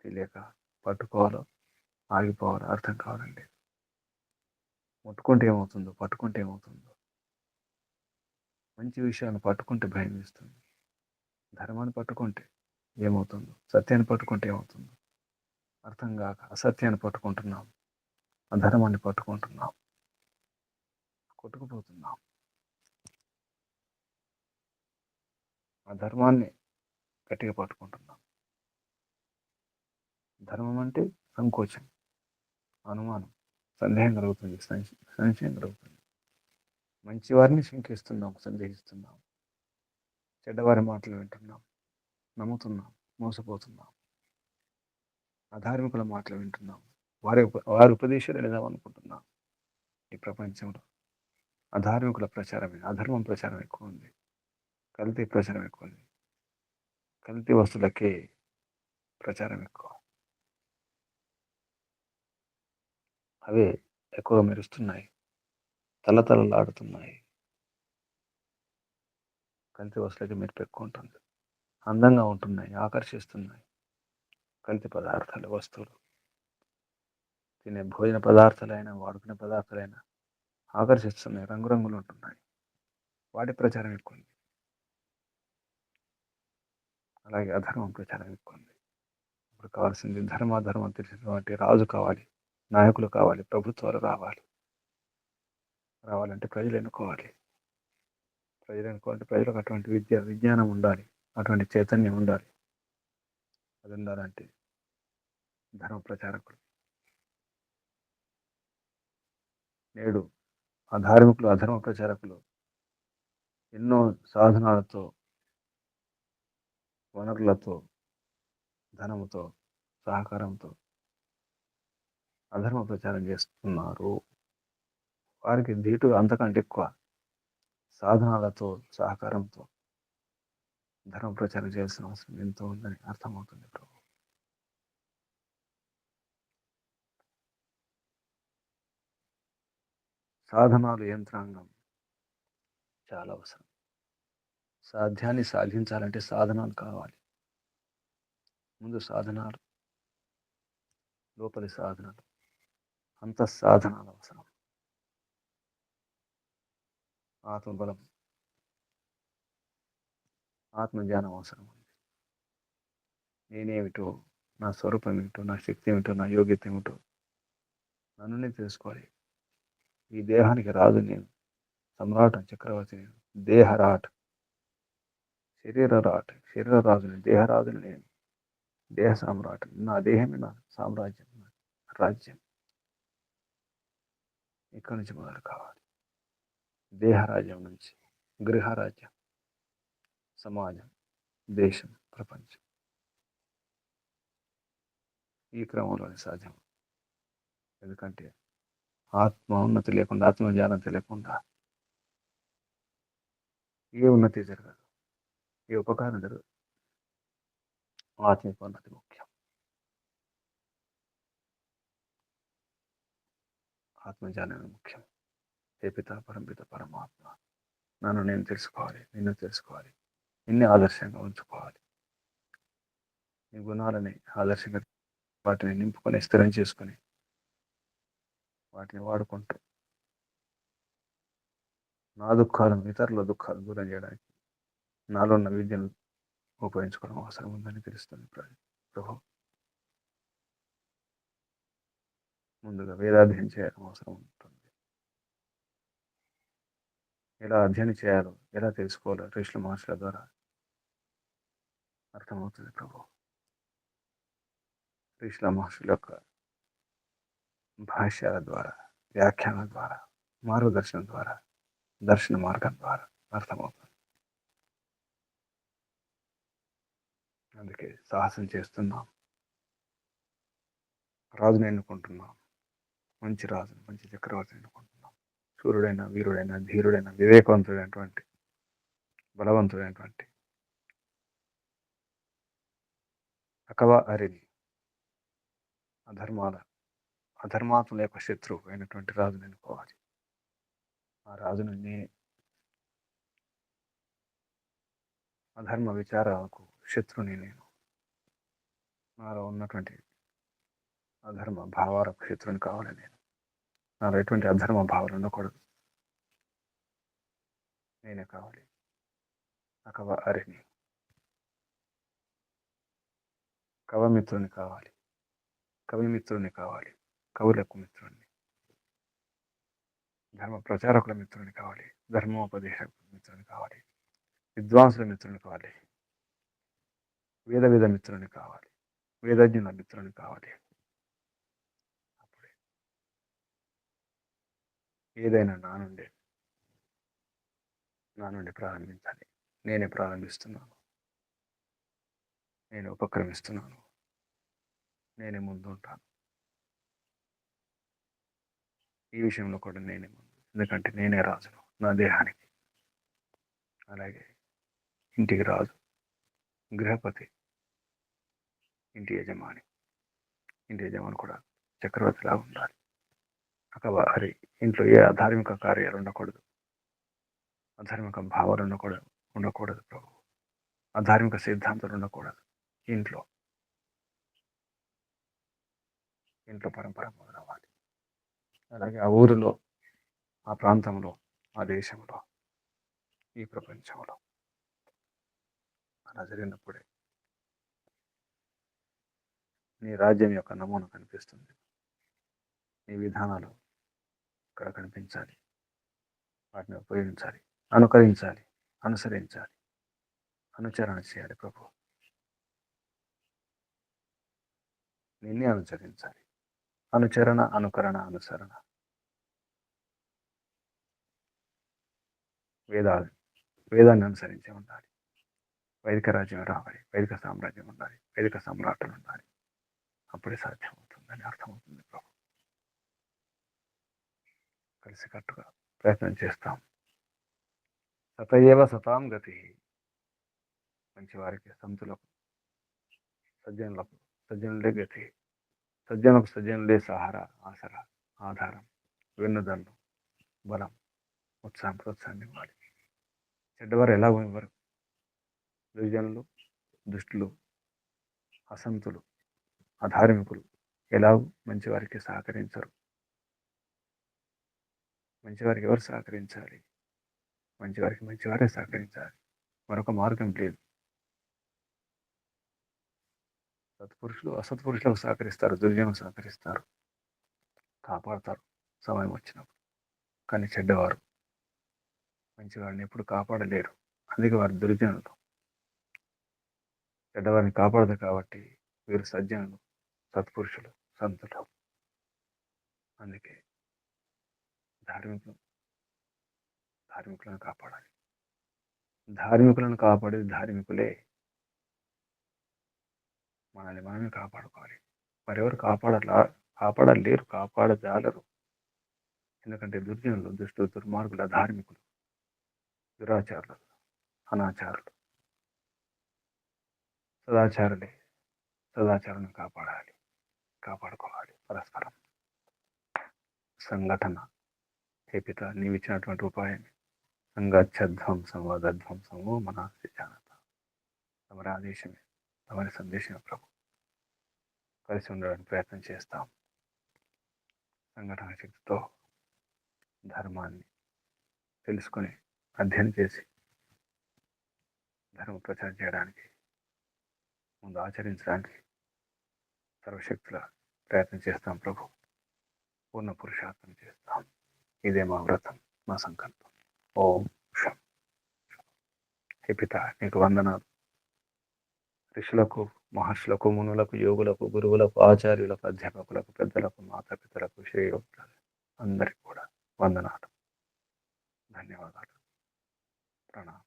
తెలియక పట్టుకోవాలో ఆగిపోవాలో అర్థం కావడం లేదు. ముట్టుకుంటే ఏమవుతుందో, పట్టుకుంటే ఏమవుతుందో. మంచి విషయాన్ని పట్టుకుంటే భయం వేస్తుంది. ధర్మాన్ని పట్టుకుంటే ఏమవుతుందో, సత్యాన్ని పట్టుకుంటే ఏమవుతుందో అర్థం కాక అసత్యాన్ని పట్టుకుంటున్నాం, అధర్మాన్ని పట్టుకుంటున్నాం, కొట్టుకుపోతున్నాం. ఆ ధర్మాన్ని గట్టిగా పట్టుకుంటున్నాం. ధర్మం అంటే సంకోచం, అనుమానం, సందేహం కలుగుతుంది, సంశయం కలుగుతుంది. మంచివారిని శంకిస్తున్నాం, సందేహిస్తున్నాం. చెడ్డవారి మాటలు వింటున్నాం, నమ్ముతున్నాం, మోసపోతున్నాం. అధార్మికుల మాటలు వింటున్నాం, వారి ఉపదేశాలు నిజం అనుకుంటున్నాం. ఈ ప్రపంచంలో అధార్మికుల ప్రచారమే, అధర్మం ప్రచారం ఎక్కువ ఉంది, కల్తీ ప్రచారం ఎక్కువ ఉంది, కల్తీ వస్తువులకే ప్రచారం ఎక్కువ. అవే ఎక్కువ మెరుస్తున్నాయి, తలతలలాడుతున్నాయి. కల్తీ వస్తువులకి మెరుపు ఎక్కువ ఉంటుంది, అందంగా ఉంటున్నాయి, ఆకర్షిస్తున్నాయి. కల్తీ పదార్థాలు, వస్తువులు, తినే భోజన పదార్థాలైనా, వాడుకునే పదార్థాలైనా ఆకర్షిస్తున్నాయి, రంగురంగులు ఉంటున్నాయి. వాటి ప్రచారం ఎక్కువ ఉంది. అలాగే అధర్మం ప్రచారం ఎక్కువ ఉంది. ఇప్పుడు కావాల్సింది ధర్మం తెలిసినటువంటి రాజు కావాలి, నాయకులు కావాలి, ప్రభుత్వాలు రావాలంటే ప్రజలు ఎన్నుకోవాలి. ప్రజలకు అటువంటి విజ్ఞానం ఉండాలి, అటువంటి చైతన్యం ఉండాలి. అది ఉండాలంటే ధర్మ ప్రచారకులు. నేడు అధార్మికులు, అధర్మ ప్రచారకులు ఎన్నో సాధనాలతో, వనరులతో, ధనముతో, సహకారంతో అధర్మ ప్రచారం చేస్తున్నారు. వారికి ధీటు అంతకంటే ఎక్కువ సాధనాలతో, సహకారంతో ధర్మ ప్రచారం చేయాల్సిన అవసరం ఎంతో ఉందని అర్థమవుతుంది ప్రభు. సాధనాలు, యంత్రాంగం చాలా అవసరం. సాధ్యాన్ని సాధించాలంటే సాధనాలు కావాలి. ముందు సాధనాలు, లోపలి సాధనాలు, సాధనాలు అవసరం. ఆత్మబలం, ఆత్మజ్ఞానం అవసరం ఉంది. నేనేమిటో, నా స్వరూపం ఏమిటో, నా శక్తి ఏమిటో, నా యోగ్యత ఏమిటో నన్ను నేను తెలుసుకోవాలి. ఈ దేహానికి రాజు నేను, సమ్రాట్, చక్రవర్తి నేను, దేహరాట్, శరీరరాజుని, దేహరాజుని నేను, దేహ సామ్రాట్, నా దేహమే నా సామ్రాజ్యం, నా రాజ్యం. ఇక్కడి నుంచి మొదలు కావాలి. దేహరాజ్యం నుంచి గృహరాజ్యం, సమాజం, దేశం, ప్రపంచం. ఈ క్రమంలోనే సాధ్యం. ఎందుకంటే ఆత్మ ఉన్నతి లేకుండా, ఆత్మజ్ఞానం తెలియకుండా ఏ ఉన్నతి జరగదు, ఏ ఉపకారం జరగదు. ఆత్మిక ఉన్నతి ముఖ్యం. ఆత్మజ్ఞానమే ముఖ్యం. ఏ పిత, పరంపిత, పరమాత్మ, నన్ను నేను తెలుసుకోవాలి, నిన్ను తెలుసుకోవాలి, నిన్నే ఆదర్శంగా ఉంచుకోవాలి. ఈ గుణాలని ఆదర్శంగా వాటిని నింపుకొని, స్థిరం చేసుకొని, వాటిని వాడుకుంటూ నా దుఃఖాలను, ఇతరుల దుఃఖాలను దూరం చేయడానికి నాలో ఉన్న విద్యను ఉపయోగించుకోవడం అవసరం ఉందని తెలుస్తుంది ప్రభు. ముందుగా వేదాధ్యయనం చేయడం అవసరం ఉంటుంది. ఎలా అధ్యయనం చేయాలో, ఎలా తెలుసుకోవాలో ఋషుల మహర్షుల ద్వారా అర్థమవుతుంది ప్రభు. ఋషుల మహర్షుల యొక్క భాష్యాల ద్వారా, వ్యాఖ్యానాల ద్వారా, మార్గదర్శనం ద్వారా, దర్శన మార్గం ద్వారా అర్థమవుతుంది. అందుకే సాహసం చేస్తున్నాం, రాజుని ఎన్నుకుంటున్నాం. మంచి రాజు, మంచి చక్రవర్తిని ఎన్నుకుంటున్నాం. సూర్యుడైన, వీరుడైన, ధీరుడైన, వివేకవంతుడైనటువంటి, బలవంతుడైనటువంటి అకవా అరిని, అధర్మాత్మల యొక్క శత్రువు అయినటువంటి రాజుని ఎన్నుకోవాలి. ఆ రాజును నేనే. అధర్మ విచారాలకు శత్రుని నేను. నాలో ఉన్నటువంటి అధర్మ భావాలకు శత్రుని కావాలి నేను. నాలో ఎటువంటి అధర్మ భావాలు ఉండకూడదు, నేనే కావాలి. అకవ అరిని, కవమిత్రుని కావాలి, కవిమిత్రుని కావాలి, కవులకు మిత్రుని, ధర్మ ప్రచారకుల మిత్రుని కావాలి, ధర్మోపదేశకుల మిత్రుని కావాలి, విద్వాంసుల మిత్రుని కావాలి, వేద మిత్రుని కావాలి, వేదజ్ఞుల మిత్రుని కావాలి. అప్పుడే ఏదైనా నా నుండి ప్రారంభించాలి. నేనే ప్రారంభిస్తున్నాను, నేను ఉపక్రమిస్తున్నాను, నేనే ముందు ఉంటాను. ఈ విషయంలో కూడా నేనే ముందు, ఎందుకంటే నేనే రాజును నా దేహానికి. అలాగే ఇంటికి రాజు, గృహపతి, ఇంటి యజమాని కూడా చక్రవర్తిలా ఉండాలి. అరే ఇంట్లో ఏ అధార్మిక కార్యాలు ఉండకూడదు, అధార్మిక భావాలు ఉండకూడదు ప్రభు. అధార్మిక సిద్ధాంతాలు ఉండకూడదు. ఇంట్లో పరంపర మొదలవ్వాలి. అలాగే ఆ ఊరిలో, ఆ ప్రాంతంలో, ఆ దేశంలో, ఈ ప్రపంచంలో అలా జరిగినప్పుడే నీ రాజ్యం యొక్క నమూనా కనిపిస్తుంది. నీ విధానాలు ఇక్కడ కనిపించాలి. వాటిని ఉపయోగించాలి, అనుకరించాలి, అనుసరించాలి, అనుచరణ చేయాలి ప్రభు. నిన్నే అనుసరించాలి. అనుచరణ, అనుకరణ, అనుసరణ. వేదాన్ని అనుసరించి ఉండాలి. వైదిక రాజ్యం రావాలి, వైదిక సామ్రాజ్యం ఉండాలి, వైదిక సమ్రాట్టులు ఉండాలి. అప్పుడే సాధ్యమవుతుందని అర్థమవుతుంది ప్రభు. కలిసికట్టుగా ప్రయత్నం చేస్తాం. సతయేవ సతాం గతి. మంచి వారికి, సంతులకు, సజ్జనులకు సజ్జనులే గతి. సజ్జనులే సహారా, ఆసరా, ఆధారం, వెన్నుదన్ను, బలం, ఉత్సాహం, ప్రోత్సాహాన్ని ఇవ్వాలి. చెడ్డవారు ఎలా ఇవ్వరు. దుర్జనులు, దుష్టులు, అసంతులు, అధార్మికులు ఎలాగూ మంచివారికి సహకరించరు. మంచివారికి ఎవరు సహకరించాలి? మంచివారికి మంచివారే సహకరించాలి. మరొక మార్గం లేదు. సత్పురుషులు అసత్పురుషులకు సహకరిస్తారు, దుర్జనులకు సహకరిస్తారు, కాపాడతారు సమయం వచ్చినప్పుడు. కానీ చెడ్డవారు మంచివారిని ఎప్పుడు కాపాడలేరు. అందుకే వారు దుర్జనులు. చెడ్డవారిని కాపాడదు కాబట్టి వీరు సజ్జనులు, సత్పురుషులు, సంతులు. అందుకే ధార్మికులను కాపాడాలి. ధార్మికులను కాపాడేది ధార్మికులే. మనల్ని మనమే కాపాడుకోవాలి. మరెవరు కాపాడలేరు, కాపాడజాలరు. ఎందుకంటే దుర్జనులు, దుష్టులు, దుర్మార్గులు, అధార్మికులు, దురాచారులు, అనాచారులు. సదాచారాన్ని కాపాడుకోవాలి పరస్పరం. సంఘటన హే పిత, నీవిచ్చినటువంటి ఉపాయమే. సంఘధ్వంసం వదధ్వంసము మనాస్తి జానత. తమరి ఆదేశమే, తమరి సందేశమే ప్రభు. కలిసి ఉండడానికి ప్రయత్నం చేస్తాం. సంఘటన శక్తితో ధర్మాన్ని తెలుసుకొని అధ్యయనం చేసి ధర్మ ప్రచారం చేయడానికి, ముందు ఆచరించడానికి సర్వశక్తుల ప్రయత్నం చేస్తాం ప్రభు. పూర్ణ పురుషార్థం చేస్తాం. ఇదే మా వ్రతం, మా సంకల్పం. ఓం శం. హే పిత, నీకు వందనాలు. ఋషులకు, మహర్షులకు, మునులకు, యోగులకు, గురువులకు, ఆచార్యులకు, అధ్యాపకులకు, పెద్దలకు, మాతాపితలకు, శ్రేయోగులకు అందరికీ కూడా వందనాలు, ధన్యవాదాలు, ప్రణామం.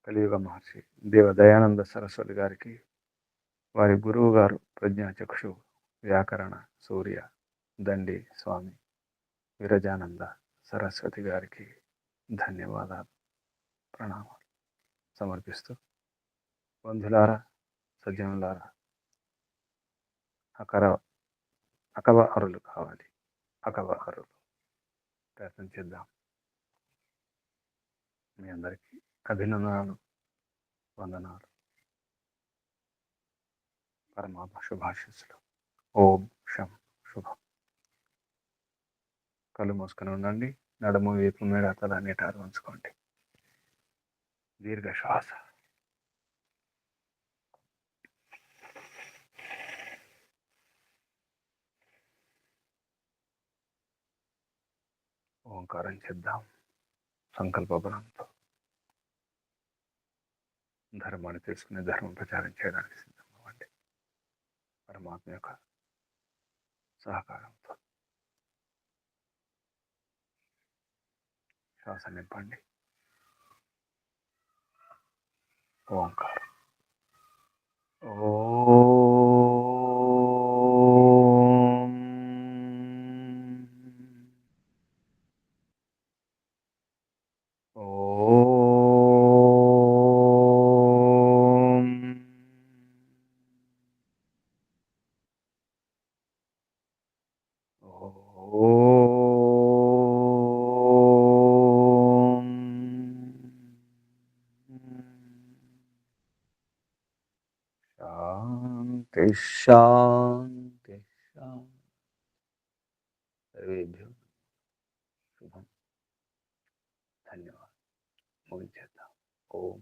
కలియుగ మహర్షి దేవ దయానంద సరస్వతి గారికి, వారి గురువు గారు ప్రజ్ఞాచక్షు వ్యాకరణ సూర్య దండి స్వామి విరజానంద సరస్వతి గారికి ధన్యవాదాలు, ప్రణామాలు సమర్పిస్తూ, బంధులారా, సజ్జనులారా, అకవ అరులు కావాలి. అకవ అరులు ప్రయత్నం చేద్దాం. మీ అందరికీ అభినందనాలు, వందనాలు, పరమాత్మ శుభాశీస్సులు. ఓం శం. శుభం. కళ్ళు మూసుకొని ఉండండి. నడుము, వీపు, మెడ, తల నిటారు ఉంచుకోండి. దీర్ఘ శ్వాస. ఓంకారం చేద్దాం. సంకల్ప బలంతో ధర్మాన్ని తెలుసుకునే, ధర్మం ప్రచారం చేయడానికి సిద్ధం అవ్వండి. పరమాత్మ యొక్క సహకారంతో శ్వాస నింపండి. ఓంకారం. శాంతి శాంతి శాంతి. సర్వేభ్యో శుభం. ధన్యవాదాలు. ముగించేద్దాం. ఓం